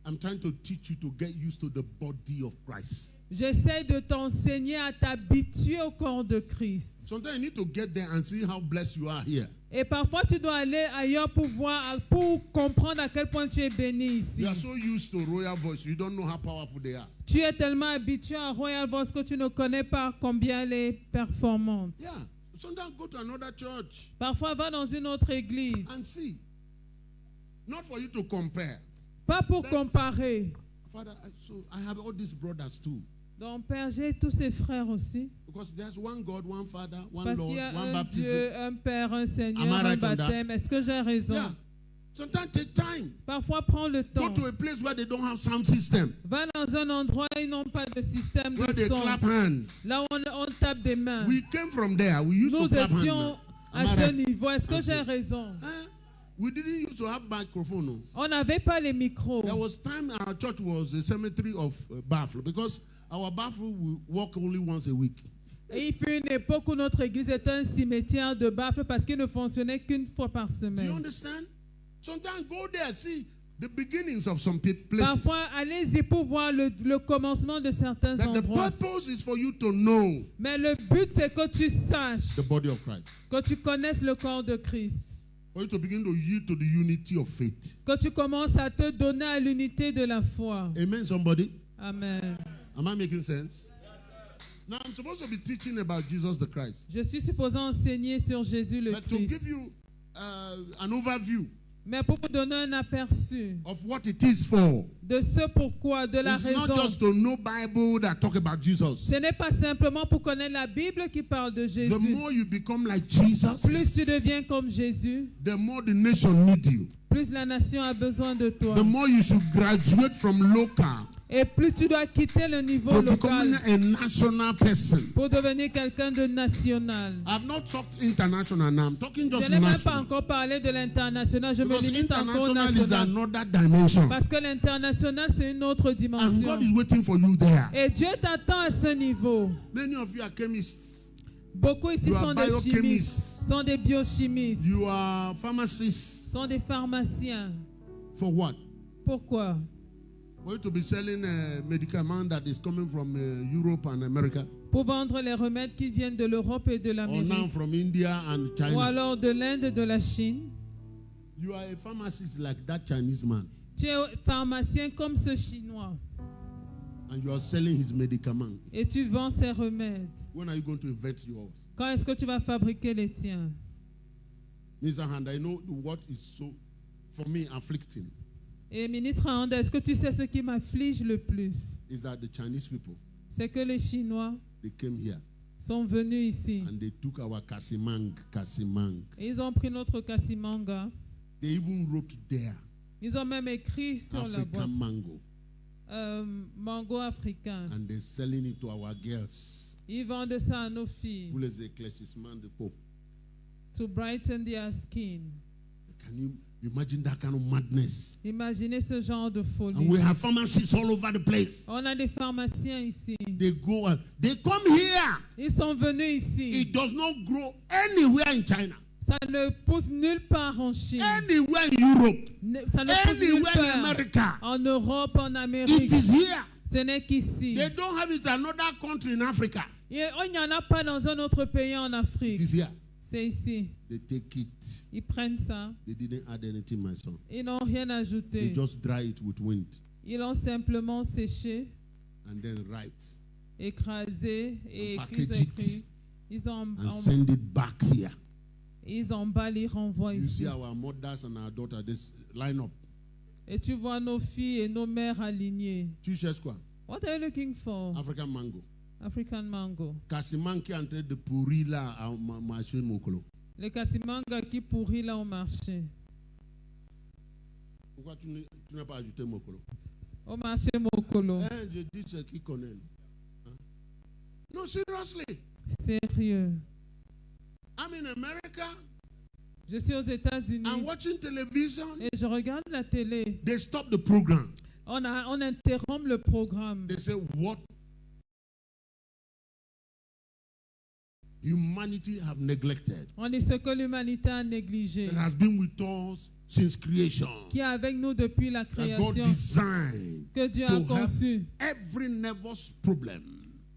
I'm trying to teach you to get used to the body of Christ. J'essaie de t'enseigner à t'habituer au corps de Christ. Sometimes you need to get there and see how blessed you are here. Et parfois, tu dois aller ailleurs pour voir, pour comprendre à quel point tu es béni ici. You are so used to Royal Voice, you don't know how powerful they are. Tu es tellement habitué à Royal Voice que tu ne connais pas combien elle est performante. Yeah. Sometimes go to another church Parfois, va dans une autre église. and see. Not for you to compare. Pas pour That's- comparer. Father, so I have all these brothers too. Donc, Père, j'ai tous ces frères aussi. Because there's one God, one Father, one Parce Lord, qu'il y a one un baptism. Dieu, un Père, un Seigneur, Am I un right on that? baptême. Est-ce que j'ai raison? Yeah. Sometimes take time. Parfois, prends le Go temps. to a place where they don't have sound system. Va dans un endroit où ils n'ont pas de système Where de they son. clap hands. Là, on tape des mains. We came from there. We used Nous to clap étions hands. à Am I ce right? niveau. Est-ce que Merci. j'ai raison? Eh? We didn't used to have microphone. No. On n'avait pas les micros. There was time our church was a cemetery of baffle because our baffle will walk only once a week. Et il fut une époque où notre église était un cimetière de baffles parce qu'il ne fonctionnait qu'une fois par Do you semaine. understand? Sometimes go there, see the beginnings of some places. Parfois, allez-y pour voir le commencement de certains That the endroits. purpose is for you to know Mais le but, c'est que tu saches, the body of Christ. que tu connaisses le corps de Christ. For you to begin to yield to the unity of faith. Que tu commences à te donner à l'unité de la foi. Amen, somebody? Amen. Am I making sense? Now, I'm supposed to be teaching about Jesus the Christ. Je suis supposé enseigner sur Jésus le But to Christ. give you an overview Mais pour vous donner un aperçu of what it is for, de ce pourquoi, de la it's not raison. just to know Bible that talk about Jesus. Ce n'est pas simplement pour connaître la Bible qui parle de The Jésus. more you become like Plus Jesus, tu deviens comme Jésus, the more the nation need you. plus la nation a besoin de toi. The more you should graduate from local Et plus tu dois quitter le niveau to local becoming a national person. pour devenir quelqu'un de national. I've not talked international now. I'm talking Je just n'ai même pas national. encore parlé de l'international. Je me Because limite encore au international is national. another dimension. Parce que l'international, c'est une autre And dimension. God is waiting for you there. Et Dieu t'attend à ce niveau. Many of you are chemists. Beaucoup ici You are sont des chimistes, biochemists. sont des biochimistes, You are pharmacists. sont des pharmaciens. For what? Pourquoi? For you to be selling a medicament that is coming from Europe and America. Pour vendre les remèdes qui viennent de l'Europe et de Or now l'Amérique. from India and Ou China. alors de l'Inde et de la Chine. You are a pharmacist like that Chinese man. Tu es pharmacien comme ce Chinois. And you are selling his medicament. Et tu vends ses remèdes. When are you going to invent yours? Quand est-ce que tu vas fabriquer les tiens? Mr. Hand, I know what is so, for me, afflicting Et ministre Handa, est-ce que tu sais ce qui m'afflige le plus? is that the Chinese people, C'est que les Chinois they came here sont venus ici. and they took our Kasimang. Et ils ont pris notre Kasimanga. They even wrote there, Ils ont même écrit sur la boîte. African mango. Mango africain. And they're selling it to our girls. Ils vendent ça à nos filles. Pour les éclaircissements de peau. To brighten their skin. Can you imagine that kind of madness? Imaginez ce genre de folie. And we have pharmacists all over the place. On a des pharmaciens ici. They go and they come here. Ils sont venus ici. It does not grow anywhere in China. Ça ne pousse nulle part en Chine. Anywhere in Europe. Ça ne pousse nulle Anywhere in part America. en Europe, en It Amérique. is here. Ce n'est qu'ici. They don't have it in another country in Africa. Il n'y en a pas dans un autre pays en It Afrique. is here. C'est ici. They take it. Ils prennent ça. They didn't add anything, my son. Ils n'ont rien They ajouté. just dry it with wind Ils l'ont simplement séché, and then write écrasé et And écrit. package it. Ils and send it back here. ils emballent, ils renvoient You ici. see our mothers and our daughters, this line up. Et tu vois nos filles et nos mères alignées. Tu cherches quoi? What are you looking for? African mango. African mango. Casimang qui est en train de pourrir là à marché Mokolo. Le Kasimanga qui pourrit là au marché. Pourquoi tu n'as pas ajouté Mokolo? Au marché Mokolo. Je dis ce qu'ils connaissent. Hein? No, seriously. Sérieux. I'm in America. Je suis aux États-Unis I'm watching television. et je regarde la télé. They stop the program. On interrompt le programme. They say, what humanity have neglected. On dit ce que l'humanité a négligé. That has been with us since creation. Qui est avec nous depuis la That God création. designed Que Dieu a to help conçu every nervous problem,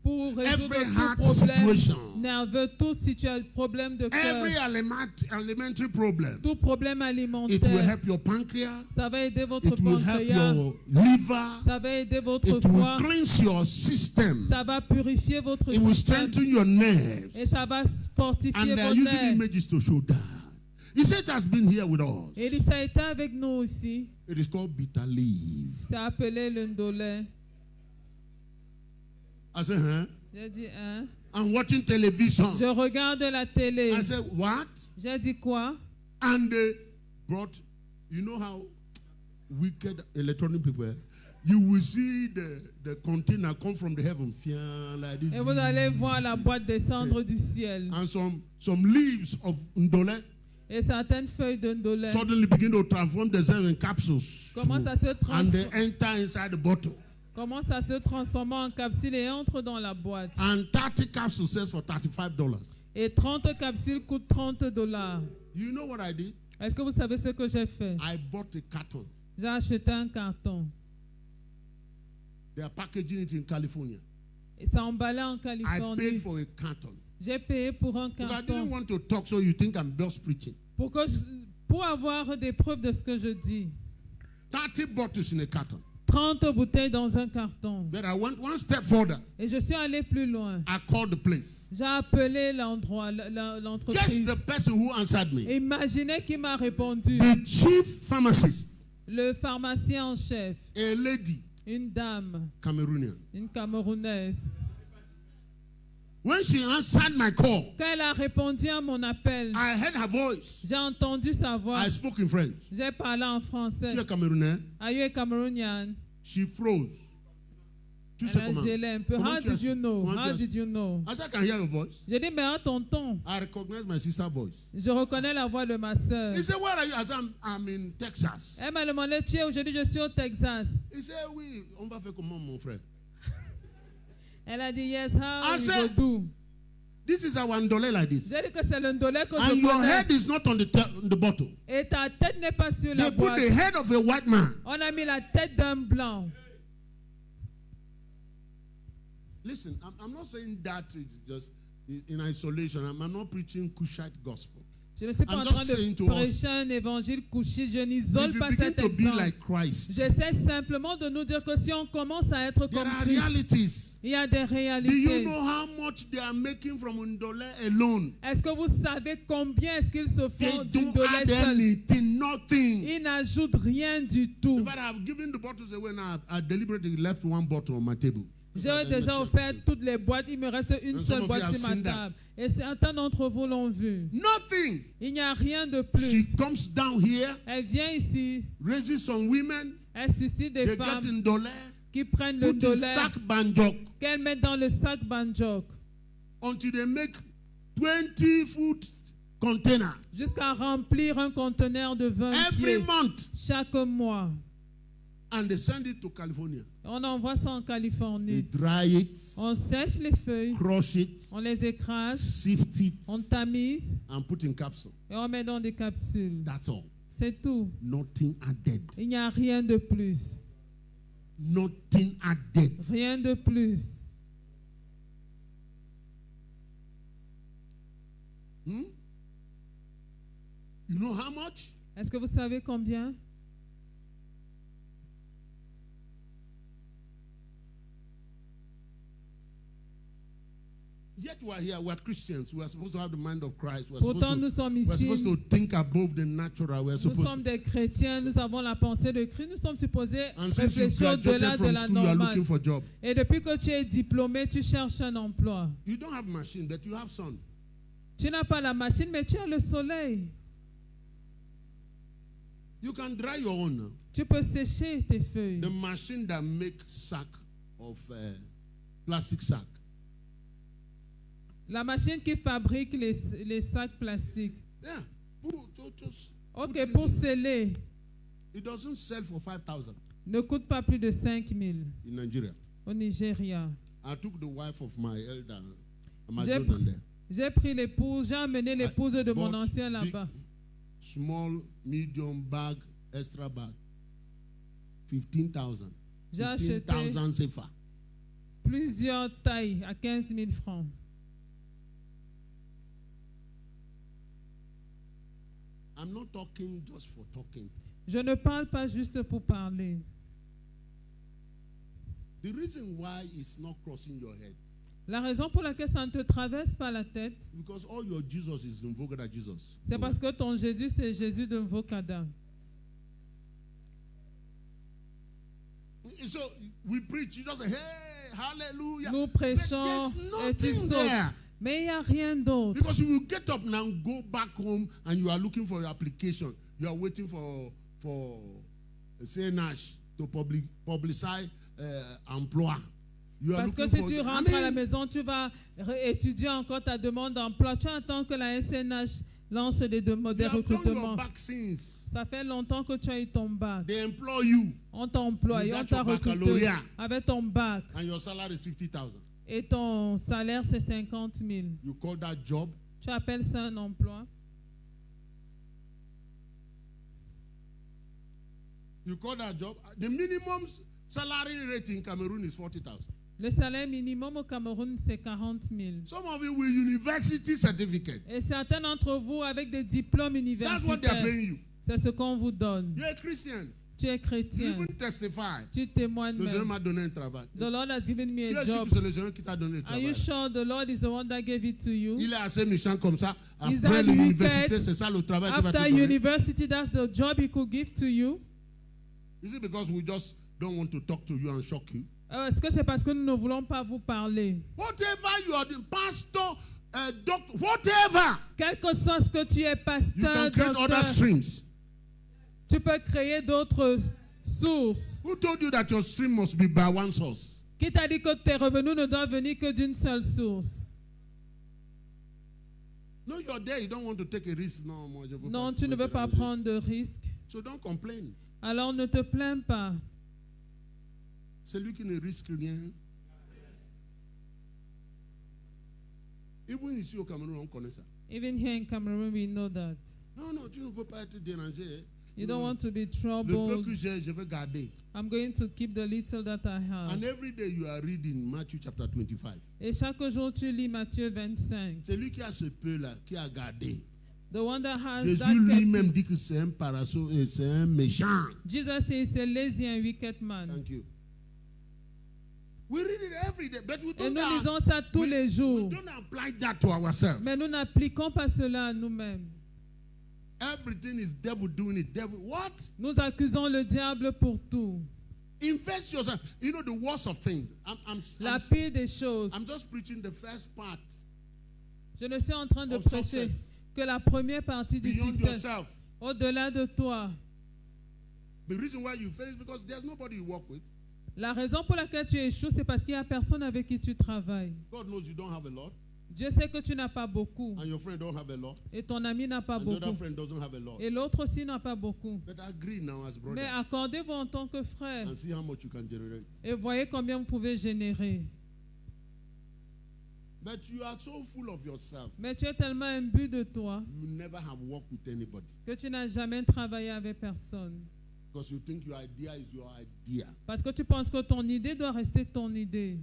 pour résoudre every tout heart problème situation, nerveux, tout problème de every cœur, elementary problem. tout problème It will alimentaire. help your pancreas. Ça va aider votre It will help pancréas. your liver. Ça va aider votre It will foie. cleanse your system. Ça va purifier votre It will système. strengthen your nerves. Et ça va fortifier And they are vos using nerfs. images to show that. He said it has been here with us. Et ça a été avec nous aussi. It is called bitter leaf. C'est appelé le ndolé. I said, huh? J'ai dit, hein? I'm watching television. Je regarde la télé. I said, what? J'ai dit quoi? And they brought, you know how wicked electronic people are? You will see the container come from the heaven. Like this. Et vous allez voir la boîte descendre du ciel. And some leaves of ndole Et certaines feuilles de ndolé suddenly begin to transform themselves in capsules. commencent à se And they transformer. enter inside the bottle. Commence à se transformer en capsule et entre dans la boîte. And 30 capsules sells for $35. Et 30 capsules coûtent $30. You know what I did? Est-ce que vous savez ce que j'ai fait? I bought a carton. J'ai acheté un carton. They are packaging it in California. Et ça emballé en I paid Californie. for a carton. J'ai payé pour un Because I didn't carton. want to talk so you think I'm just preaching. Pour avoir des preuves de ce que je dis. 30 bottles in a carton. 30 bouteilles dans un carton. But I went one step further. Et je suis allé plus loin. I called the place. J'ai appelé l'endroit, Guess l'entreprise. the person who answered me. Imaginez qui m'a répondu. The chief pharmacist, Le pharmacien en chef. a lady, Une dame. Cameroonian. Une Camerounaise. When she answered my call, Quand elle a répondu à mon appel, I heard her voice. j'ai entendu sa voix. I spoke in French. J'ai parlé en français. Tu es Camerounais? Are you a Cameroonian? She froze. Tu sais Elle a comment? gelé un peu. Comment How tu as did you su? know? Comment tu How as did su? you know? I said, I can hear your voice. J'ai dit, mais à ton ton. I recognize my sister's voice. Je reconnais la voix de ma sœur. He said, where are you? I said, I'm in Texas. Elle m'a demandé, tu es où? J'ai dit, je suis au Texas. He said, oui, on va faire comment, mon frère? Elle a dit, yes, how I we said- go do? This is our ndole like this. J'ai dit que c'est le ndolé que And je your connais. head is not on the bottle. Et ta tête n'est pas sur la They put boîte. the head of a white man. On a mis la tête d'un blanc. Listen, I'm not saying that it's just in isolation. I'm not preaching Cushite gospel. Je ne suis pas I'm en just train saying de to prêcher un évangile couché. Je n'isole If you pas begin cet to be exemple. like Christ, J'essaie simplement de nous dire que si on commence à être there comme are Christ, realities. il y a des Do you réalités. know how much they are making from Ndole alone? Est-ce que vous savez combien est-ce qu'ils se They font d'une don't add dolée seule? anything, nothing. Ils n'ajoutent rien du tout. In fact, I've given the bottles away now. I deliberately left one bottle on my table. J'ai déjà offert toutes les boîtes. Il me reste une And some seule of boîte you have sur ma seen that. table. Et certains d'entre vous l'ont vu. Nothing. Il n'y a rien de She plus. comes down here, Elle vient ici. raises some women. Elle suscite des They femmes get Ndole, qui prennent le put in dollar, sack banjok qu'elles mettent dans le sac banjok, until they make 20-foot container jusqu'à remplir un conteneur de 20 every pieds month, chaque mois. and they send it to California. On envoie ça en They Californie. dry it, On sèche les feuilles, crush it, on les écrase, sift it, on tamise and put in capsule. et on met dans des capsules. That's all. C'est tout. Nothing added. Il n'y a rien de plus. Nothing added. Rien de plus. You know how much? Est-ce que vous savez combien? Yet we are here. We are Christians. We are supposed to have the mind of Christ. We are Pourtant, supposed nous to, sommes we are supposed ici. to think above the natural. We are Nous supposed sommes des chrétiens, nous avons la pensée de Christ, nous sommes supposés and since you réfléchir au-delà graduated de from la school, you are normale. looking for a job. Et depuis que tu es diplômé, tu cherches un emploi. You don't have machine, but you have sun. Tu n'as pas la machine, mais tu as le soleil. You can dry your own now. Tu peux sécher tes feuilles. The machine that makes sack of plastic sack. La machine qui fabrique les sacs plastiques. Yeah. Just Ok, put pour it in. sceller, It doesn't sell for 5,000 ne coûte pas plus de 5 000 in Nigeria. au Nigeria. I took the wife of my elder, J'ai Amazon, there. J'ai pris l'épouse, j'ai amené l'épouse de mon Bought ancien big, là-bas. small, medium bag, extra bag. 15,000. J'ai acheté 15,000 CFA. plusieurs tailles à 15 000 francs. I'm not talking just for talking. Je ne parle pas juste pour parler. The reason why it's not crossing your head La raison pour laquelle ça ne te traverse pas la tête, is because all your Jesus is invoked at Jesus. c'est parce que ton Jésus, c'est Jésus de Mvokada. So we preach, you just say, hey, hallelujah. Nous But prêchons et tu there's nothing sautes. there. Mais il n'y a rien d'autre. Because you will get up now, go back home, and you are looking for your application. You are waiting for CNH to publicize emploi. You are Parce que looking si for. tu rentres à la maison, tu vas étudier encore ta demande d'emploi. Tu attends que la SNH lance des you have done your recrutements. back since. Ça fait longtemps que tu as eu ton bac. They employ you, On t'emploie et You on got t'a your recruté baccalauréat. avec ton bac. and your salary is 50,000. Et ton salaire, c'est 50 000. You call that job? Tu appelles ça un emploi? You call that job? The minimum salary rate in Cameroon is 40,000. Le salaire minimum au Cameroun, c'est 40 000. Some of you with university certificate. Et certains d'entre vous avec des diplômes That's what they are universitaires, paying you. c'est ce qu'on vous donne. You're a Christian. Tu es You chrétien. even testify. Tu témoignes Le Seigneur même. m'a donné un travail. The Lord has given me Tu a es sûr job. que c'est le Seigneur qui t'a donné le Are you travail? sure the Lord is the one that gave it to you? Il est assez méchant comme ça. Is Après that l'université, wicked? c'est ça le travail qu'il va te After donner. university, that's the job he could give to you? Is it because we just don't want to talk to you and shock you? Est-ce que c'est parce que nous ne voulons pas vous parler? Whatever you are the pastor, doctor, whatever, Quel que soit ce que tu es, you pasteur, can create other docteur, streams. tu peux créer d'autres sources. Who told you that your stream must be by one source? Qui t'a dit que tes revenus ne doivent venir que d'une seule source? No, you're there. You don't want to take a risk. No, moi, je veux Non, pas tu ne me veux pas déranger. prendre de risques. So don't complain. Alors ne te plains pas. Celui qui ne risque rien. Even ici au Cameroun, on connaît ça. Even here in Cameroon, we know that. Non, non, tu ne veux pas être dérangé. Hein. You don't want to be Le peu troubled. que j'ai, je vais garder. I'm going to keep the little that I have. And every day you are reading Matthew chapter 25. Et chaque jour, tu lis Matthieu 25. Celui qui a ce peu-là, qui a gardé. The one that has Jésus that lui-même kept dit que c'est un parasol et c'est un méchant. Jesus says a lazy and wicked man. Thank you. We read it every day, but we Et don't, nous lisons ça tous les we jours. don't apply that to ourselves. Mais nous n'appliquons pas cela à nous-mêmes. Everything is devil doing it. Devil, what? Nous accusons le diable pour tout. Invest yourself. You know the worst of things. La pire des choses. I'm just preaching the first part. Je ne suis en train de of prêcher success. que la première partie du Beyond succès, yourself. au-delà de toi. The reason why you fail is because there's nobody you work with. La raison pour laquelle tu échoues, c'est parce qu'il n'y a personne avec qui tu travailles. God knows you don't have a lot, Dieu sait que tu n'as pas beaucoup. and your friend don't have a lot, Et ton ami n'a pas and the other beaucoup. friend doesn't have a lot. Et l'autre aussi n'a pas beaucoup. But agree now as brothers Mais accordez-vous en tant que frères. and see how much you can generate. Et voyez combien vous pouvez générer. But you are so full of yourself, Mais tu es tellement imbu de toi you never have worked with anybody que tu n'as jamais travaillé avec personne. because you think your idea is your idea. Parce que tu penses que ton idée doit rester ton idée.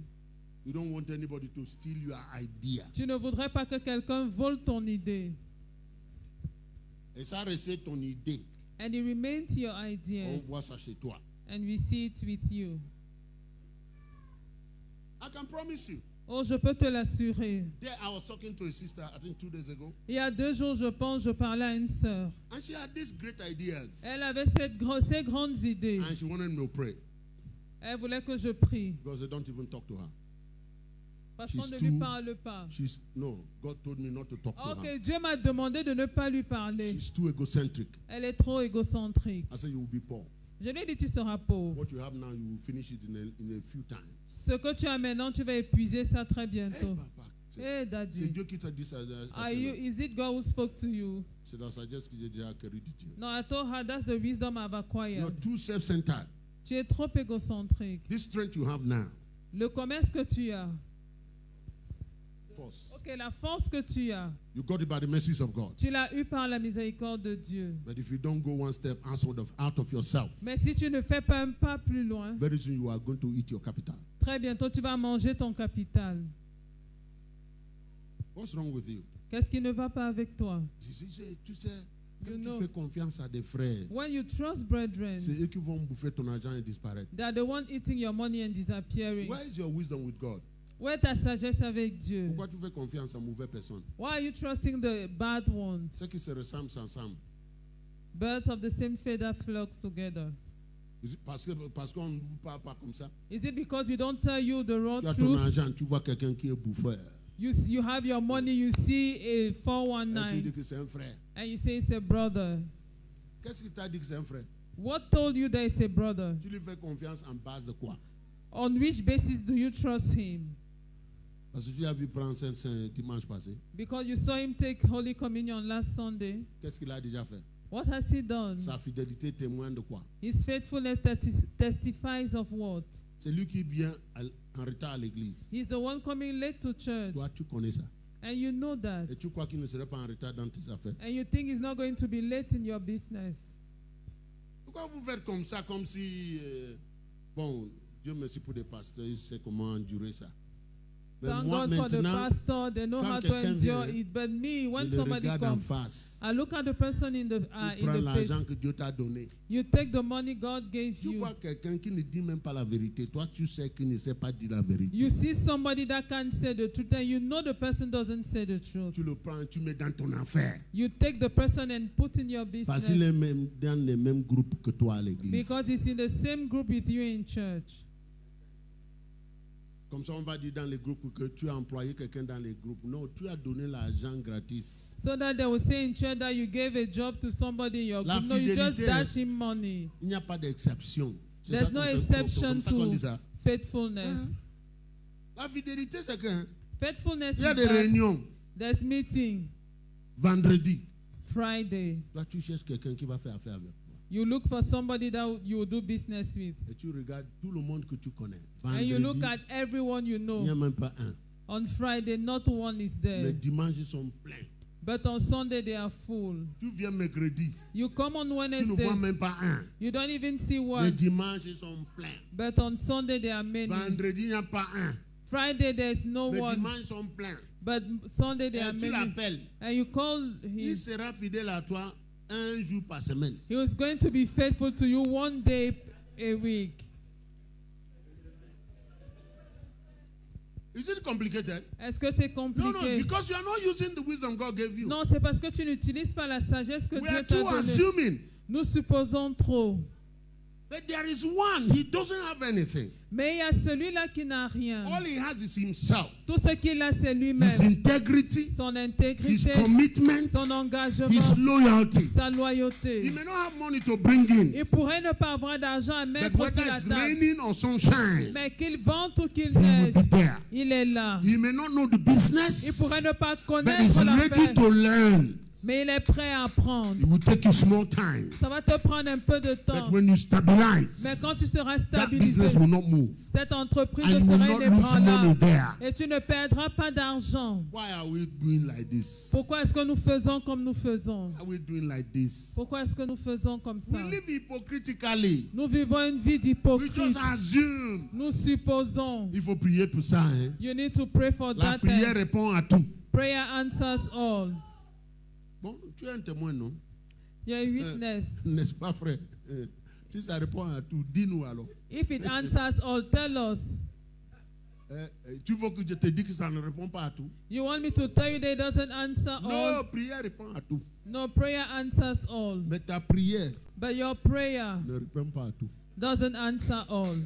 You don't want anybody to steal your idea. Tu ne voudrais pas que quelqu'un vole ton idée. Et ça reste ton idée. And it remains your On idea. voit ça chez toi. And we see it with you. I can promise you. Oh, je peux te l'assurer. There I was talking to a sister, I think 2 days ago, Il y a 2 jours, je pense, je parlais à une sœur. and she had these great ideas. Elle avait ces grandes idées. And she wanted me to pray Elle voulait que je prie. because they don't even talk to her. Parce qu'on She's ne lui too- parle pas. No, God told me not to talk to her. Ok, Dieu m'a demandé de ne pas lui parler. She's too egocentric. Elle est trop égocentrique. I said, you will be poor. Je lui ai dit, tu seras pauvre. What you have now, you will finish it in a few times. Ce que tu as maintenant, tu vas épuiser ça très Hey, bientôt. Papa. Hey, C'est Daddy. Dieu qui t'a dit ça. Are you, is it God who spoke to you? C'est la sagesse que j'ai déjà acquérie de Dieu. No, I told her that's the wisdom I've You're acquired. too self-centered. Tu es trop égocentrique. This strength you have now, Le commerce que tu as. force, Ok, la force que tu as. you got it by the mercies of God. Tu l'as eu par la miséricorde de Dieu. But if you don't go one step out of yourself, Mais si tu ne fais pas un pas plus loin, very soon you are going to eat your capital. très bientôt tu vas manger ton capital. What's wrong with you? Qu'est-ce qui ne va pas avec toi? Tu sais, quand You tu know. fais confiance à des frères, When you trust brethren, c'est eux qui vont bouffer ton argent et disparaître. they are the one eating your money and disappearing. Where is your wisdom with God? Où est ta sagesse avec Dieu? Pourquoi tu fais confiance à mauvaises personnes? Why are you trusting the bad ones? Ceux qui se ressemblent ensemble. Birds of the same feather flock together. Parce qu'on ne vous parle pas comme ça. Is it because we don't tell you the raw Tu as ton truth? argent, tu vois quelqu'un qui est bouffeur. You have your money, you see a Et tu dis 419, que c'est un frère. and you say it's a brother. Qu'est-ce qui t'a dit que c'est un frère? What told you that it's a brother? Tu lui fais confiance en base de quoi? On which basis do you trust him? Parce que tu l'as vu prendre Saint dimanche passé. Because you saw him take Holy Communion last Sunday. Qu'est-ce qu'il a déjà fait? What has he done? Sa fidélité témoigne de quoi? His faithfulness testifies of what? C'est lui qui vient en retard à l'église. He's the one coming late to church. Toi, tu connais ça. And you know that. Et tu crois qu'il ne serait pas en retard dans tes affaires. And you think he's not going to be late in your business. Pourquoi vous faites comme ça, comme si... bon, Dieu merci pour les pasteurs, il sait comment endurer ça. Mais Thank moi, God for the maintenant, pastor. They know quand how to quelqu'un endure vient, it. But me, when je le somebody regarde en comes, face. I look at the person in the Tu in prends the face. l'argent que Dieu t'a donné. You take the money God gave Tu you. vois quelqu'un qui ne dit même pas la vérité. Toi, tu sais qu'il ne sait pas dire la vérité. You see somebody that can't say the truth, and you know the person doesn't say the truth. Tu le prends, tu mets dans ton affaire. You take the person and put in your Parce qu'il business est même dans les mêmes groupes que toi à l'église. because he's in the same group with you in church. Comme ça, on va dire dans les groupes que tu as employé quelqu'un dans les groupes. Non, tu as donné l'argent gratis. So that they will say in church that you gave a job to somebody in your La group. No, you just fidélité. dash him money. Il n'y a pas d'exception. C'est There's ça no comme ça- exception comme ça qu'on dit to ça. faithfulness. Hein? La fidélité, c'est que Faithfulness il y a is des that réunions there's meeting vendredi. Friday. Toi, tu cherches quelqu'un qui va faire affaire avec toi. You look for somebody that you will do business with. Et tu regardes tout le monde que tu connais. And you look Vendredi, at everyone you il n'y a know. même pas un. On Friday, not one is Les there. dimanches, ils sont pleins. But on Sunday, they are full. Tu viens mercredi, You come on tu ne Wednesday, vois même pas un. you don't even see Les one. dimanches, ils sont pleins. But on Sunday, there are many. Vendredi, il n'y a pas un. Friday, there's no Les one. dimanches sont pleins. But Sunday, Et there are tu many. l'appelles. And you call Il him. sera fidèle à toi un jour par semaine. He was going to be faithful to you one day a week. Is it complicated? Est-ce que c'est No, no, compliqué? because you are not using the wisdom God gave you. Non, c'est parce que tu n'utilises pas la sagesse que We Dieu are t'a too donnée. assuming. Nous supposons trop. But there is one, he doesn't have anything. Mais il y a celui-là qui n'a rien. All he has is himself, Tout ce qu'il a, c'est his lui-même. integrity, Son his intégrité, commitment, son engagement, his loyalty. sa He loyauté. may not have money to bring in, Il pourrait ne pas avoir d'argent à but mettre whether sur la it's table. raining or sunshine, Mais qu'il vente ou qu'il he will neige, be there. il est là. He may not know the Il business, pourrait ne pas but he's connaître ready l'affaire, to learn. mais il est prêt à apprendre. It will take you small time, Ça va te prendre un peu de but temps. when you stabilize, Mais quand tu seras that stabilisé, business will not move, cette entreprise and you will sera not lose money inébranlable. there. Et tu ne perdras pas d'argent. Why are we doing like this? Pourquoi est-ce que nous faisons comme nous faisons? Why are we doing like this? Pourquoi est-ce que nous faisons comme ça? We live hypocritically. Nous vivons une vie We d'hypocrite. just assume. Nous supposons. Il faut prier pour ça. Hein? You need to pray for La that. prière répond à tout. Prayer answers all. Bon, tu es un témoin, non? You're a witness. N'est-ce pas, frère? Si ça répond à tout, dis-nous alors. If it answers all, tell us. Tu veux que je te dise que ça ne répond pas à tout? You want me to tell you that it doesn't answer Non, all? prière répond à tout. No, prayer answers all. Mais ta prière But your prayer ne répond pas à tout. doesn't answer all.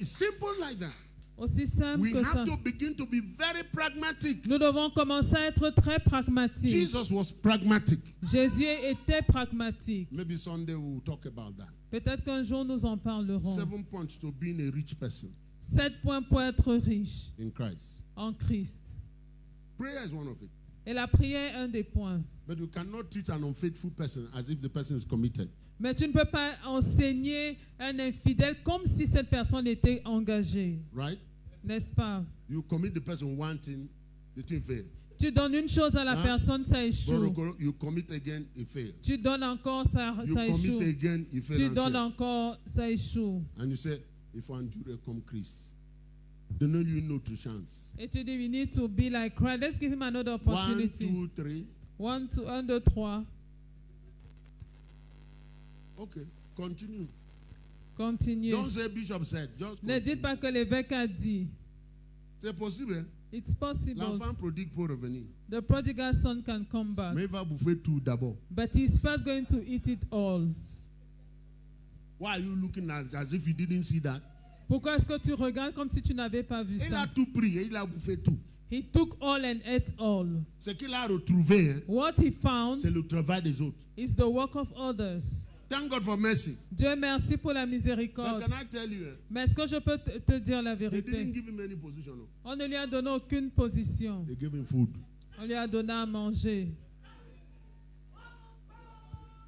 It's simple like that. Aussi simple We que ça. have to begin to be very pragmatic. Nous devons commencer à être très pragmatiques. Jesus was pragmatic. Jésus était pragmatique. Maybe Sunday we'll talk about that. Peut-être qu'un jour nous en parlerons. 7 points to being a rich person 7 points pour être riche in Christ. en Christ. Prayer is one of it. Et la prière est un des points. But you cannot treat an unfaithful person as if the person is committed. Mais tu ne peux pas enseigner un infidèle comme si cette personne était engagée. Right? N'est-ce pas? You commit the person one thing, the thing fail. Tu donnes une chose à la Hein? personne, ça échoue. Brother, you commit again, it fails. Tu donnes encore, ça You échoue. commit again, it fails. Tu And donnes say- encore, ça échoue. And you say, if I endure come Chris, don't you know to chance. Et tu dis, we need to be like Christ. Let's give him another 1, opportunity. 2, 3. 1, 2, 3. Okay, continue. Continue. Don't say Bishop said. Just Ne dites continue. pas que l'évêque a dit. C'est possible. Hein? It's possible. L'enfant prodigue peut revenir. The prodigal son can come back. Mais il va bouffer tout d'abord. But he's first going to eat it all. Why are you looking as if you didn't see that? Pourquoi est-ce que tu regardes comme si tu n'avais pas vu Il a ça? tout pris et il a bouffé tout. He took all and ate all. Ce qu'il a retrouvé, hein, What he found c'est le travail des autres. is the work of others. Thank God for mercy. Dieu merci pour la But miséricorde. can I tell you, Mais est-ce que je peux te dire la they didn't vérité? give him any position. No. On ne lui a donné aucune position. They gave him food. On lui a donné à manger.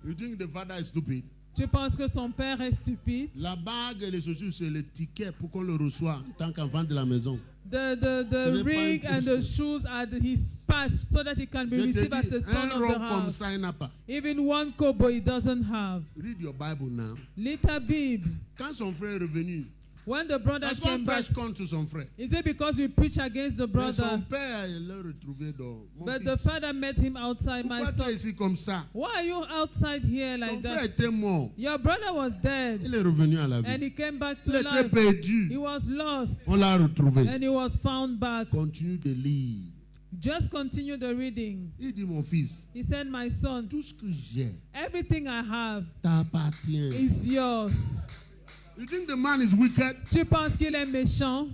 You think the father is stupid? Tu penses que son père est stupide? La bague et les chaussures, c'est le ticket pour qu'on le reçoive en tant qu'enfant de la maison. The Ce n'est pas ring une and the position. shoes are his pass so that he can be Je te received as the dis, son un of the robe comme house. ça, il n'a pas. Even one kobo he doesn't have. Read your Bible now. Lis ta Bible. Quand son frère est revenu, When the brother parce qu'on came back, prêche contre son frère. is it because we preach against the Mais son brother? père, il l'a retrouvé dehors. Mon But the fils, father met him outside, my pourquoi tu es son. ici comme ça? Why are you outside here Ton like frère that? était mort. Your brother was dead Il est revenu à la and vie. he came back Il to était life. perdu. He was lost On l'a retrouvé. and he was found back. Continue de lire. Just continue the reading. Il dit, mon fils, He said, my son, tout ce que j'ai everything I have t'appartient. is yours. You think the man is wicked? Tu penses qu'il est méchant?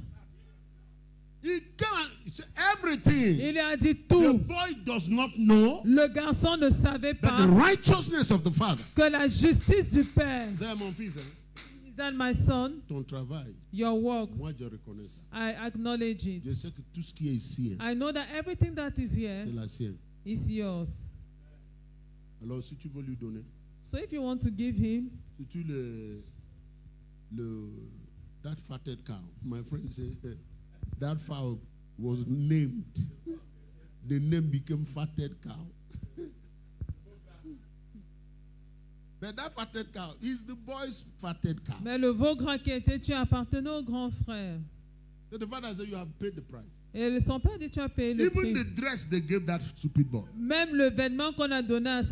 He can't. It's everything. Il lui a dit The tout. boy does not know Le garçon ne savait that pas the righteousness of the father. que la justice du Père, C'est mon fils, hein? is that my son, Ton travail, your work, moi je reconnais ça. I acknowledge it. Je sais que tout ce qui est ici, hein, I know that everything that is here c'est la sienne. is yours. Alors si tu veux lui donner, So if you want to give him, si tu that fatted cow, my friend said, that fowl was named. The name became fatted cow. But that fatted cow is the boy's fatted cow. mais le veau gras qui était tué appartenait au grand frère. So the father said, you have paid the price. Et son père dit, tu as payé le Even prix. the dress they gave that stupid boy. Même le vêtement qu'on a donné à the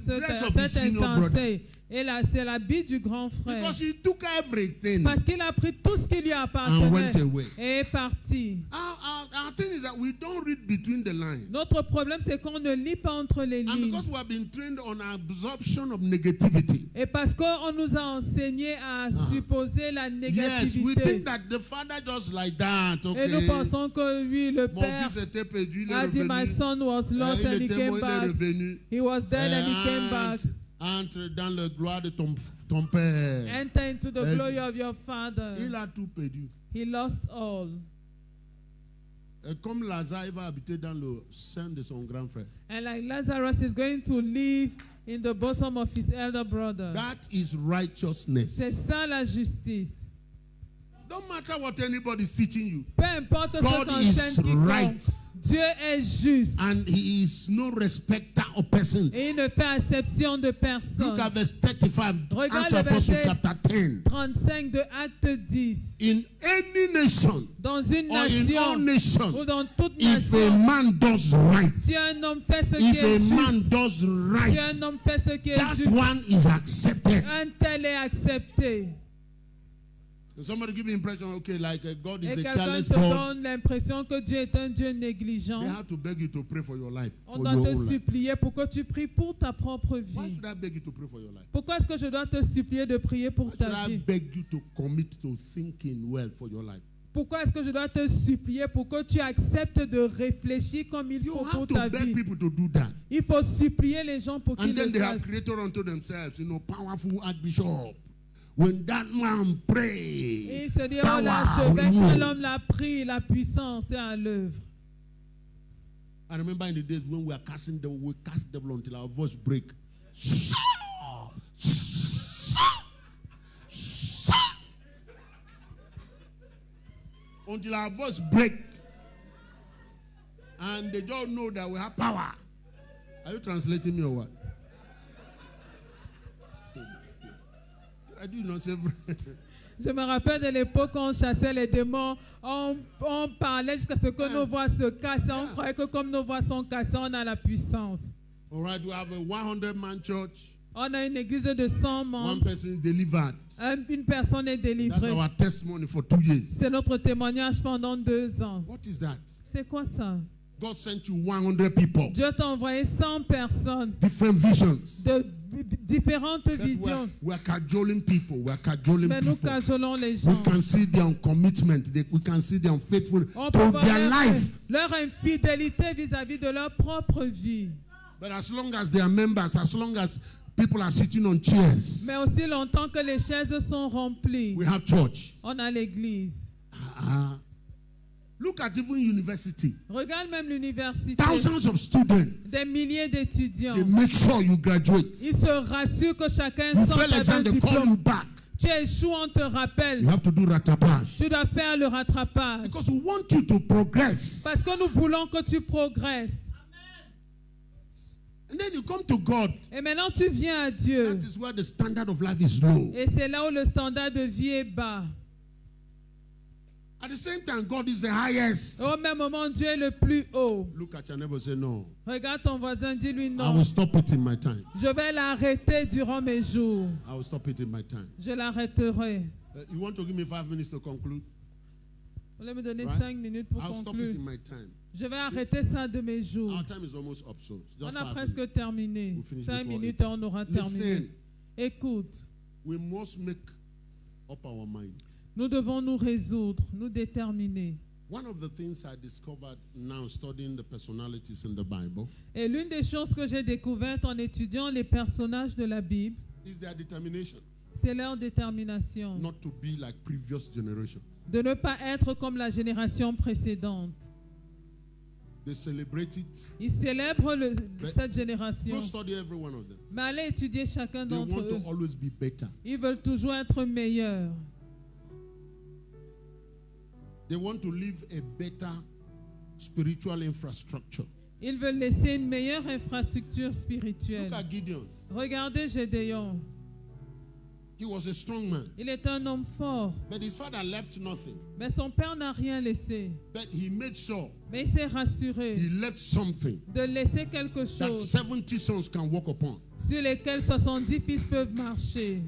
dress of his cet senior insensé, et là, c'est l'habit du grand frère. Because he took everything Parce qu'il a pris tout ce qui lui and appartenait went away. et est parti. Our thing is that we don't read between the lines. Notre problème, c'est qu'on ne lit pas entre les And lignes. because we have been trained on absorption of negativity. Et parce qu'on nous a enseigné à supposer la Yes, we négativité. think that the father just like that. Et nous Okay. pensons que lui, le Mon père, fils était perdu, il est a dit, my revenu. son was lost Il and he était came mort, il est back. revenu. He was dead and he came back. Entre dans le gloire de ton père. Enter into the Et- glory of your father. Il a tout perdu. He lost all. Et comme Lazare, il va habiter dans le sein de son grand frère. And like Lazarus is going to live in the bosom of his elder brother. That is righteousness. C'est ça la justice. Don't matter what anybody is teaching you. Peu importe ce God qu'enseigne is quiconque, right. Dieu est juste. And he is no respecter of persons. Et il ne fait acception de Look personne. at verse 35, Regarde Acts le of Apostles verset chapter 10. 35 de Acte 10. In any nation Dans une or in all nation nations, ou dans toute if a nation, man does right, si un homme fait ce qui if est a man juste, does si right, un homme fait ce qui est that juste, one is accepted. un tel est accepté. Somebody give the impression, okay, like God is Et a quelqu'un careless te God. donne l'impression que Dieu est un Dieu négligent. They have to beg you to pray for your life, On for doit your te own life. supplier pour que tu pries pour ta propre Why vie. should I beg you to pray for your life? Pourquoi est-ce que je dois te supplier de prier pour Why should ta I vie? beg you to commit to thinking well for your life? Pourquoi est-ce que je dois te supplier pour que tu acceptes de réfléchir comme il You faut pour have ta to beg vie? people to do that. Il faut supplier les gens pour And qu'ils then le they have fassent. created unto themselves, powerful archbishop. When that man Et pray, il se dit, oh power l'archevêque, will quand move. l'homme l'a pris, la puissance est à l'œuvre. I remember in the days when we were casting devil, we cast devil until our voice break. Until our voice break. And they don't know that we have power. Are you translating me or what? I do not say. Je me rappelle de l'époque quand on chassait les démons, on parlait jusqu'à ce que nos voix se cassent. On croyait que comme nos voix sont cassées, on a la puissance. All right, we have a 100-man church. On a une église de 100 One membres. person is delivered. Une personne est That's délivrée. our testimony for 2 years. C'est notre témoignage pendant 2 ans. What is that? C'est quoi ça? God sent you 100 people. Dieu t'a envoyé 100 personnes Different visions. de différentes That visions. we're cajoling people. We're cajoling Mais nous people. cajolons les We gens. can see their commitment. We can see their faithfulness On peut to voir their life. leur infidélité vis-à-vis de leur propre vie. But as long as they are members, as long as people are sitting on chairs, Mais aussi longtemps que les chaises sont remplies, we have church. on a l'église. Look at even university. Regarde même l'université. Thousands of students. Des milliers d'étudiants. They make sure you graduate. Ils se rassurent que chacun You sorte fail avec un exam, they call you diplôme. back. Tu échoues, on te rappelle. You have to do rattrapage. Tu dois faire le rattrapage. Because we want you to progress. Parce que nous voulons que tu progresses. And then you come to God. Et maintenant, tu viens à Dieu. That is where the standard of life is low. Et c'est là où le standard de vie est bas. At the same time, God is the highest. Au même moment, Dieu est le plus haut. Look at your neighbor and say, no, Regarde ton voisin, dis-lui I non. will stop it in my time. Je vais l'arrêter durant mes jours. I will stop it in my time. Je l'arrêterai. You want to give me 5 minutes to conclude? Vous voulez me donner Right. 5 minutes pour I'll stop it conclure? in my time. Je vais arrêter ça de mes jours. Our time is almost up, so it's On just a 5 presque minutes. terminé. We'll finish 5 before minutes 8. et on aura terminé. Listen, Écoute, we must make up our mind. nous devons nous résoudre, nous déterminer. One of the things I discovered now studying the personalities in the Bible Et l'une des choses que j'ai découvertes en étudiant les personnages de la Bible, is their determination c'est leur détermination not to be like previous generation. de ne pas être comme la génération précédente. They celebrate it. Ils célèbrent cette génération. Go study every one of them. Mais allez étudier chacun They d'entre want to eux. always be better. Ils veulent toujours être meilleurs. They want to leave a better spiritual infrastructure. Ils veulent laisser une meilleure infrastructure spirituelle. Look at Gideon. Regardez Gédéon. He was a strong man, Il est un homme fort, but his father left nothing. mais son père n'a rien laissé. But he made sure Mais il s'est rassuré he left something de laisser quelque that chose 70 sons can walk upon. sur lesquels 70 fils peuvent marcher.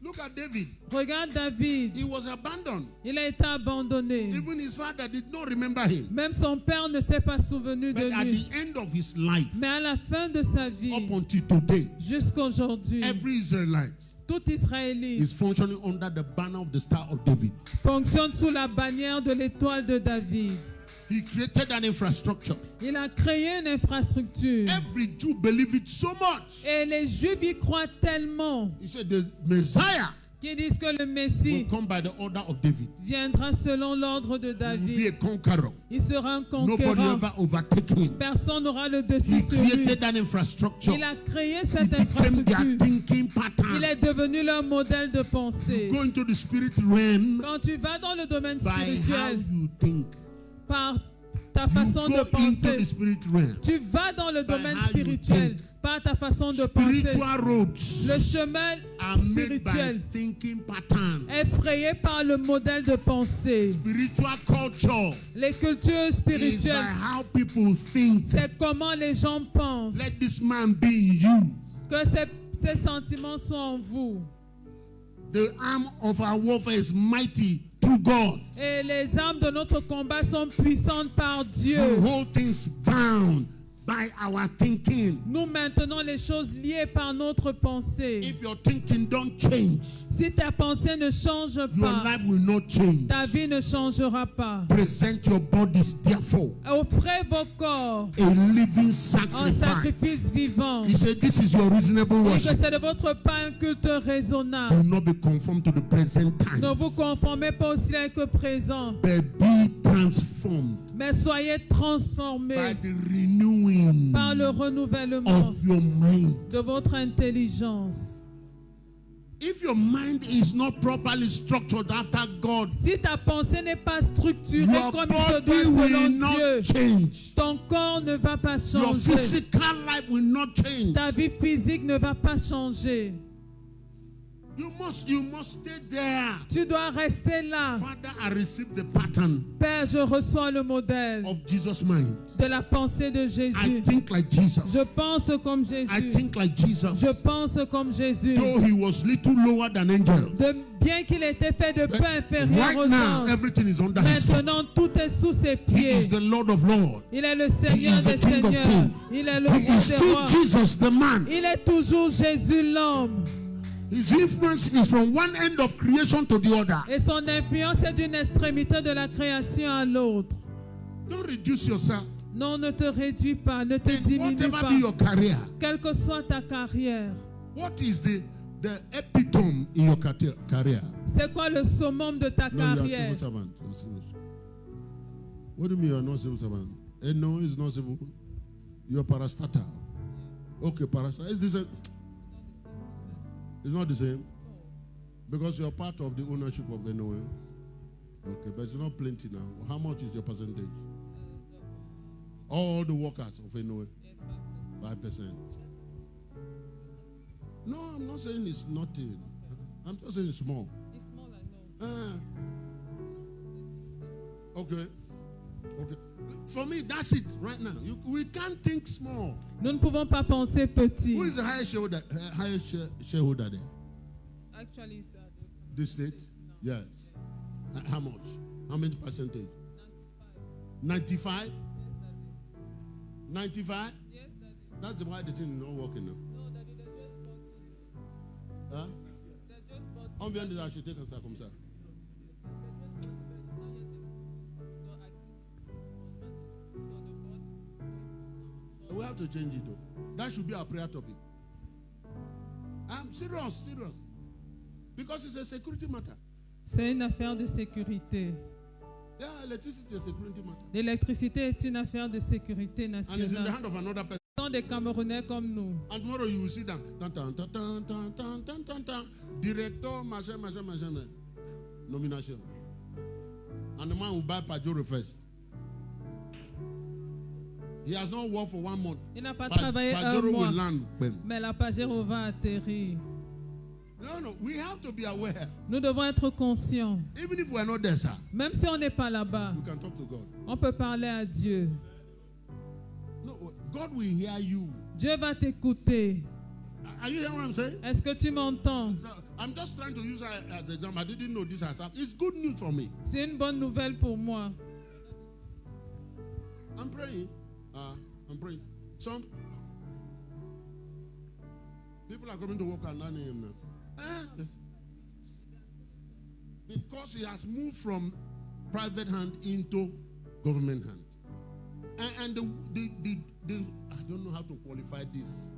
Look at David. Regarde David. He was abandoned. Il a été abandonné. Even his father did not remember him. Même son père ne s'est pas souvenu de But at lui. the end of his life, Mais à la fin de sa vie, up until today, jusqu'aujourd'hui, every Israelite tout Israélite is functioning under the banner of the Star of David. fonctionne sous la bannière de l'étoile de David. He created an infrastructure. Il a créé une infrastructure. Every Jew believed it so much. Et les Juifs y croient tellement He said the Messiah qu'ils disent que le will Messie come by the order of David. viendra selon l'ordre de He will be David. a conqueror. Il sera un Nobody conquérant. ever overtake him. Personne n'aura le dessus He sur lui. created an infrastructure. Il a créé He cette became their infrastructure. thinking Il pattern. est devenu leur modèle de pensée. You go into the spirit realm Quand tu vas dans le domaine by how spirituel, you think. par ta You façon go de into the penser, spirit realm. tu vas dans le domaine how you spirituel, think. par ta façon de penser. Spiritual Le roads chemin are made by spirituel thinking pattern. est frayé par le modèle de pensée. Spiritual culture Les cultures is by spirituelles, how people think. c'est comment les gens pensent. Let this man be in you. Que ces sentiments sont en vous. The arm of our warfare is mighty through God. Et les armes de notre combat sont puissantes par Dieu. You hold things bound by our thinking. Nous maintenons les choses liées par notre pensée. If your thinking don't change, Si ta pensée ne change your pas, life will not change. ta vie ne changera pas. Present your bodies, therefore, Offrez vos corps a living en sacrifice. sacrifice vivant. He said, this is your reasonable Et que worship. c'est de votre part un culte raisonnable. Do not be conformed to the present Ne vous times, conformez pas au siècle présent, but be transformed mais soyez transformés by the renewing par le renouvellement of your mind. de votre intelligence. If your mind is not properly structured after God, Si ta pensée n'est pas structurée your comme il se body doit will selon not Dieu, change. ton corps ne va pas Your changer. physical life will not change. Ta vie physique ne va pas changer. You must stay there. Tu dois rester là. Father, I received the pattern Père, je reçois le modèle of Jesus' mind. de la pensée de I Jésus. think like Jesus. Je pense comme I Jésus. think like Jesus. Je pense comme Jésus. Though he was little lower than angels. Bien qu'il ait été fait de But peu inférieur right aux now, anges, everything is under his feet. maintenant tout est sous ses He pieds. is the Lord of Lords. Il est le Seigneur He is the des King of Seigneurs. Kings. Il est le He roi is des still rois. Jesus, the man. Il est toujours Jésus l'homme. His influence is from one end of creation to the other. Et son influence est d'une extrémité de la création à l'autre. Don't reduce yourself. Non, ne te réduis pas, ne te And diminue whatever pas. be your career, Quelle que soit ta carrière. what is the epitome in your career? C'est quoi le summum de ta No, you are carrière? civil servant. You are civil. What do you mean you are not civil servant? No, it's not civil. You are parastatal. Okay, parastatal. It's the same. It's not the same. Because you are part of the ownership of NOA. Okay, but it's not plenty now. How much is your percentage? All the workers of NOA? 5%. No, I'm not saying it's nothing. I'm just saying it's small. It's small, I know. Okay. Okay. For me, that's it right now. We can't think small. Nous ne pouvons pas penser petit. Who is the highest shareholder there? Actually, it's, The state? Yes. How much? How many percentage? 95? 95? Yes, Daddy. That's why the thing is not working now. No, Daddy, they just bought this. Huh? They just bought On vient de l'acheter comme ça. We have to change it though. That should be our prayer topic. I'm serious. Because it's a security matter. C'est une affaire de sécurité. Yeah, electricity is a security matter. L'électricité est une affaire de sécurité And it's in the nationale. hand of another person. Ce sont des Camerounais comme nous. And tomorrow you will see that. Director, machin. Nomination. And the man will buy Pajoro first. He has not worked for 1 month. Il n'a pas travaillé un Pajoro mois. will land. Mais la Pajero va atterrir. No, we have to be aware. Nous devons être conscients. Even if we are not there, sir, Même si on n'est pas là-bas, we can talk to God. on peut parler à Dieu. No, God will hear you. Dieu va t'écouter. Are you hearing what I'm saying? Est-ce que tu m'entends? No, I'm just trying to use her as an example. I didn't know this has happened. It's good news for me. C'est une bonne nouvelle pour moi. I'm praying. I'm praying. Some people are coming to work at 9 a.m. now. Yes. Because he has moved from private hand into government hand. And the I don't know how to qualify this.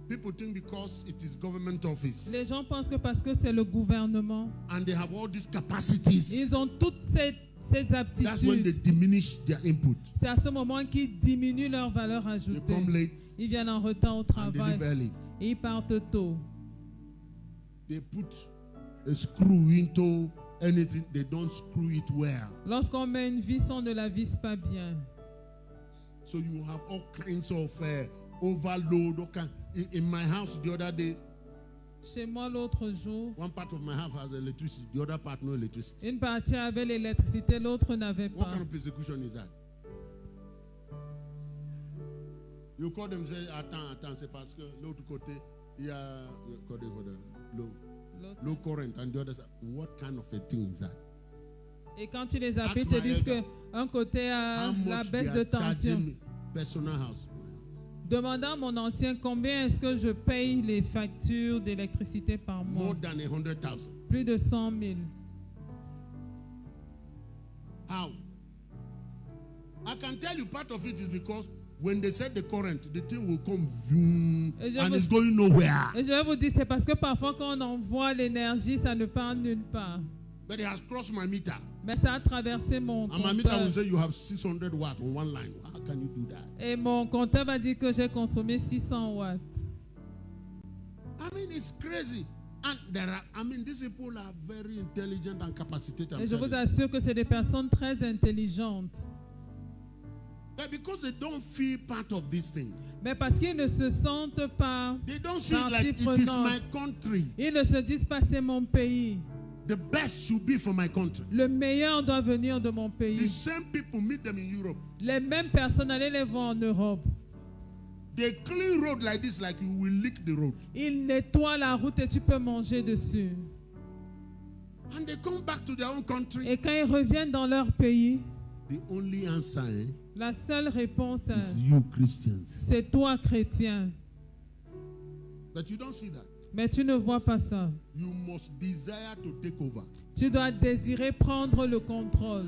People think because it is government office Les gens pensent que parce que c'est le gouvernement, and they have all these capacities, ils ont toutes ces that's when they aptitudes. diminish their input. C'est à ce moment qu'ils diminuent leur valeur They ajoutée. come late Ils viennent en retard au and they travail leave early. et ils partent tôt. They put a screw into anything, they don't screw it well. Lorsqu'on met une vis, on ne la visse pas bien. So you have all kinds of overload. In my house the other day, Chez moi, l'autre jour, one part of my house has electricity, the other part no electricity. une partie avait l'électricité, l'autre n'avait What pas. kind of persecution is that? You call them, say, attends, c'est parce que l'autre côté, il y a L'autre. low current, and the other side. What kind of a thing is that? Et quand tu les appelles, Ask ils te my disent elder. qu'un côté a How la much baisse they de are charging tension. me? Personal house. Demandant à mon ancien combien est-ce que je paye les factures d'électricité par mois. More than 100,000. Plus de 100 000. How? I can tell you part of it is because when they set the current, the thing will come vroom, and it's going nowhere. Et je vais vous dire, c'est parce que parfois quand on envoie l'énergie, ça ne part nulle part. But it has crossed my meter. Mais ça a traversé mon And my meter will compteur. say you have 600 watts on one line. How can you do that? Et mon compteur va dire que j'ai consommé 600 watts. I mean, it's crazy. And there are, I mean, these people are very intelligent and capacitated. Et je vous assure que c'est des personnes très intelligentes. But because they don't feel part of this thing, Mais parce qu'ils ne se sentent pas they don't see it partie like it is my prenante. country. Ils ne se disent pas c'est mon pays. The best should be for my country. Le meilleur doit venir de mon The pays. same people meet them in Europe. Les mêmes personnes, allez les voir en Europe. They clean road like this, like you will lick the road. Ils nettoient la route et tu peux manger dessus. And they come back to their own country. Et quand ils reviennent dans leur pays, The only answer la seule réponse is you Christians. c'est toi chrétien. But you don't see that. Mais tu ne vois pas ça. You must desire to take over. Tu dois désirer prendre le contrôle.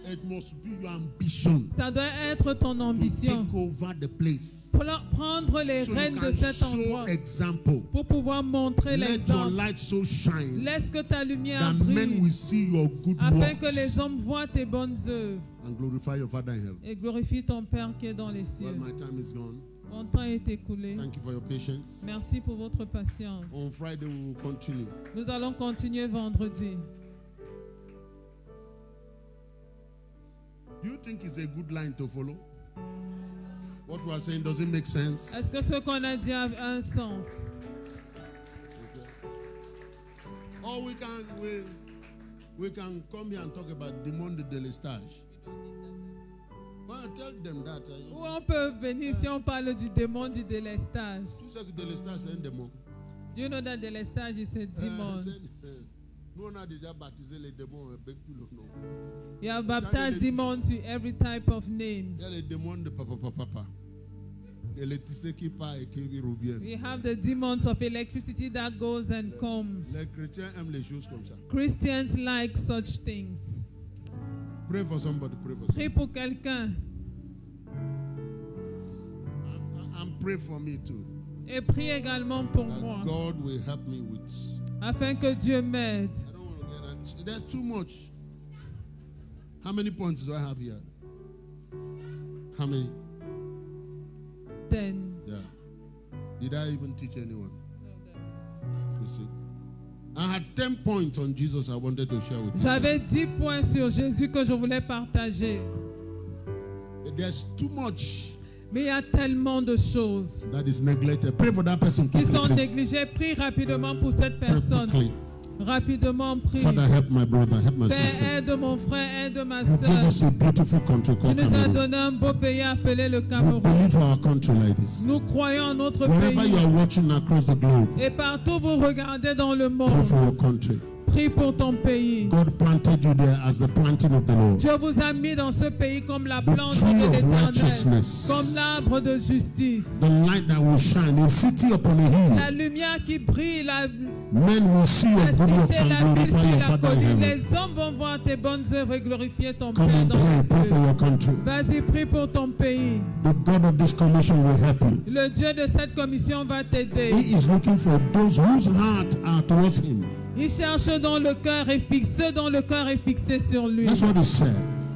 It must be your ambition Ça doit être ton to ambition. take over the place. Prendre les So you rênes de can cet show endroit example. pour pouvoir montrer Let your l'exemple. light so shine Laisse que ta lumière that men brille will see your good afin que les works hommes voient tes bonnes œuvres and glorify your Father in heaven. et glorifie ton Père qui est dans les Well, cieux. my time is gone. Mon temps est écoulé. Thank you for your patience. Merci pour votre patience. On Friday, we will continue. Nous allons continuer vendredi. Do you think it's a good line to follow? What we are saying, does it make sense? Est-ce que ce qu'on a dit a un sens? Okay. Or we can come here and talk about demon de délestage. Well, tell them that. Ou on peut venir si on parle du démon du délestage. Tu sais que délestage c'est un démon. Do you know that délestage is a demon? Nous on a déjà baptisé les démons avec tout le nom. You have baptized demons with every type of names. Il y a les démons de papa. L'électricité qui part et qui revient. We have the demons of electricity that goes and comes. Les chrétiens aiment les choses comme ça. Christians like such things. Pray for somebody, pray for Prie somebody. pour quelqu'un And pray for me too. et prie également pour moi, That God will help me with. afin que Dieu m'aide. I don't want to get that. There's too much. How many points do I have here? How many? 10. Yeah. Did I even teach anyone? You see. I had 10 points on Jesus I wanted to share with you. J'avais 10 points sur Jésus que je voulais partager. There's too much Mais il y a tellement de choses that is neglected. Pray for that person qui quickly, sont please. négligées. Prie rapidement pour cette Pray personne. quickly. Rapidement, prie. Father, help my brother, help my Père, sister. aide mon frère, aide ma You give soeur. us a beautiful country Tu called nous as Cameroon. donné un beau pays appelé le We Cameroun. believe for our country like this. Nous croyons en notre Wherever you pays. are watching across the globe, Et partout vous regardez dans le pray monde, for your country. prie pour ton pays. God planted you there as the planting of the Lord. Dieu vous a mis dans ce pays comme la The plante tree de of l'Éternel, righteousness. comme l'arbre de justice. The light that will shine, a city upon a La hill. lumière qui brille, la Men will see your good works cité, and la ville glorify sur your la Father in colline. heaven. Les hommes vont voir tes bonnes œuvres et glorifier ton Come Père and dans pray for les cieux. your country. Vas-y, prie pour ton pays. The God of this commission will help you. Le Dieu de cette commission va t'aider. He is looking for those whose heart are towards him. Il cherche dans le cœur et fixe, ceux dont le cœur est fixé sur lui. That's what he said.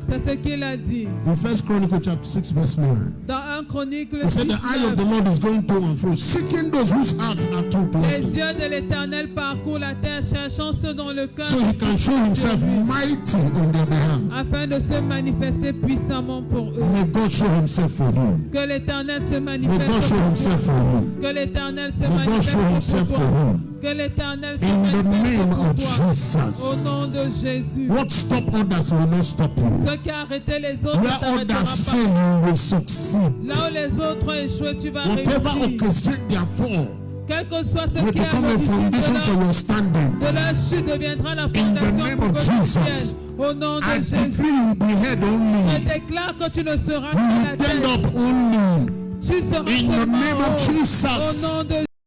C'est ce qu'il a dit. In 1 Chronicle chapter 6 verse 9. Dans 1 Chronique, He said the eye of the Lord is going to and fro, seeking those whose heart are true towards les him. yeux de l'Éternel parcourent la terre, cherchant ceux dont le cœur So he can show himself mighty on their behalf. afin de se manifester puissamment pour eux. May God show himself for you. Que l'Éternel se May God manifeste show pour himself toi. for you. Que l'Éternel se May God show manifeste himself pour for toi. you. Que l'Éternel se In the manifeste name pour of toi. Au Jesus. nom de Jésus. What stop others will not stop you. Ce qui a arrêté les autres ne Where t'arrêtera others pas. fail, you will succeed. Là où les autres ont échoué, tu vas Whatever réussir. orchestrate their fall Quel que soit ce will qui est à become a l'origine foundation for your standing. de leur chute deviendra la the fondation name pour of que tu Jesus. tiennes. Au nom de I Jésus. decree you will be heard Je only. déclare que tu ne seras You que will la stand tête. up only. Tu seras In the seulement name of haut. Jesus. Au nom de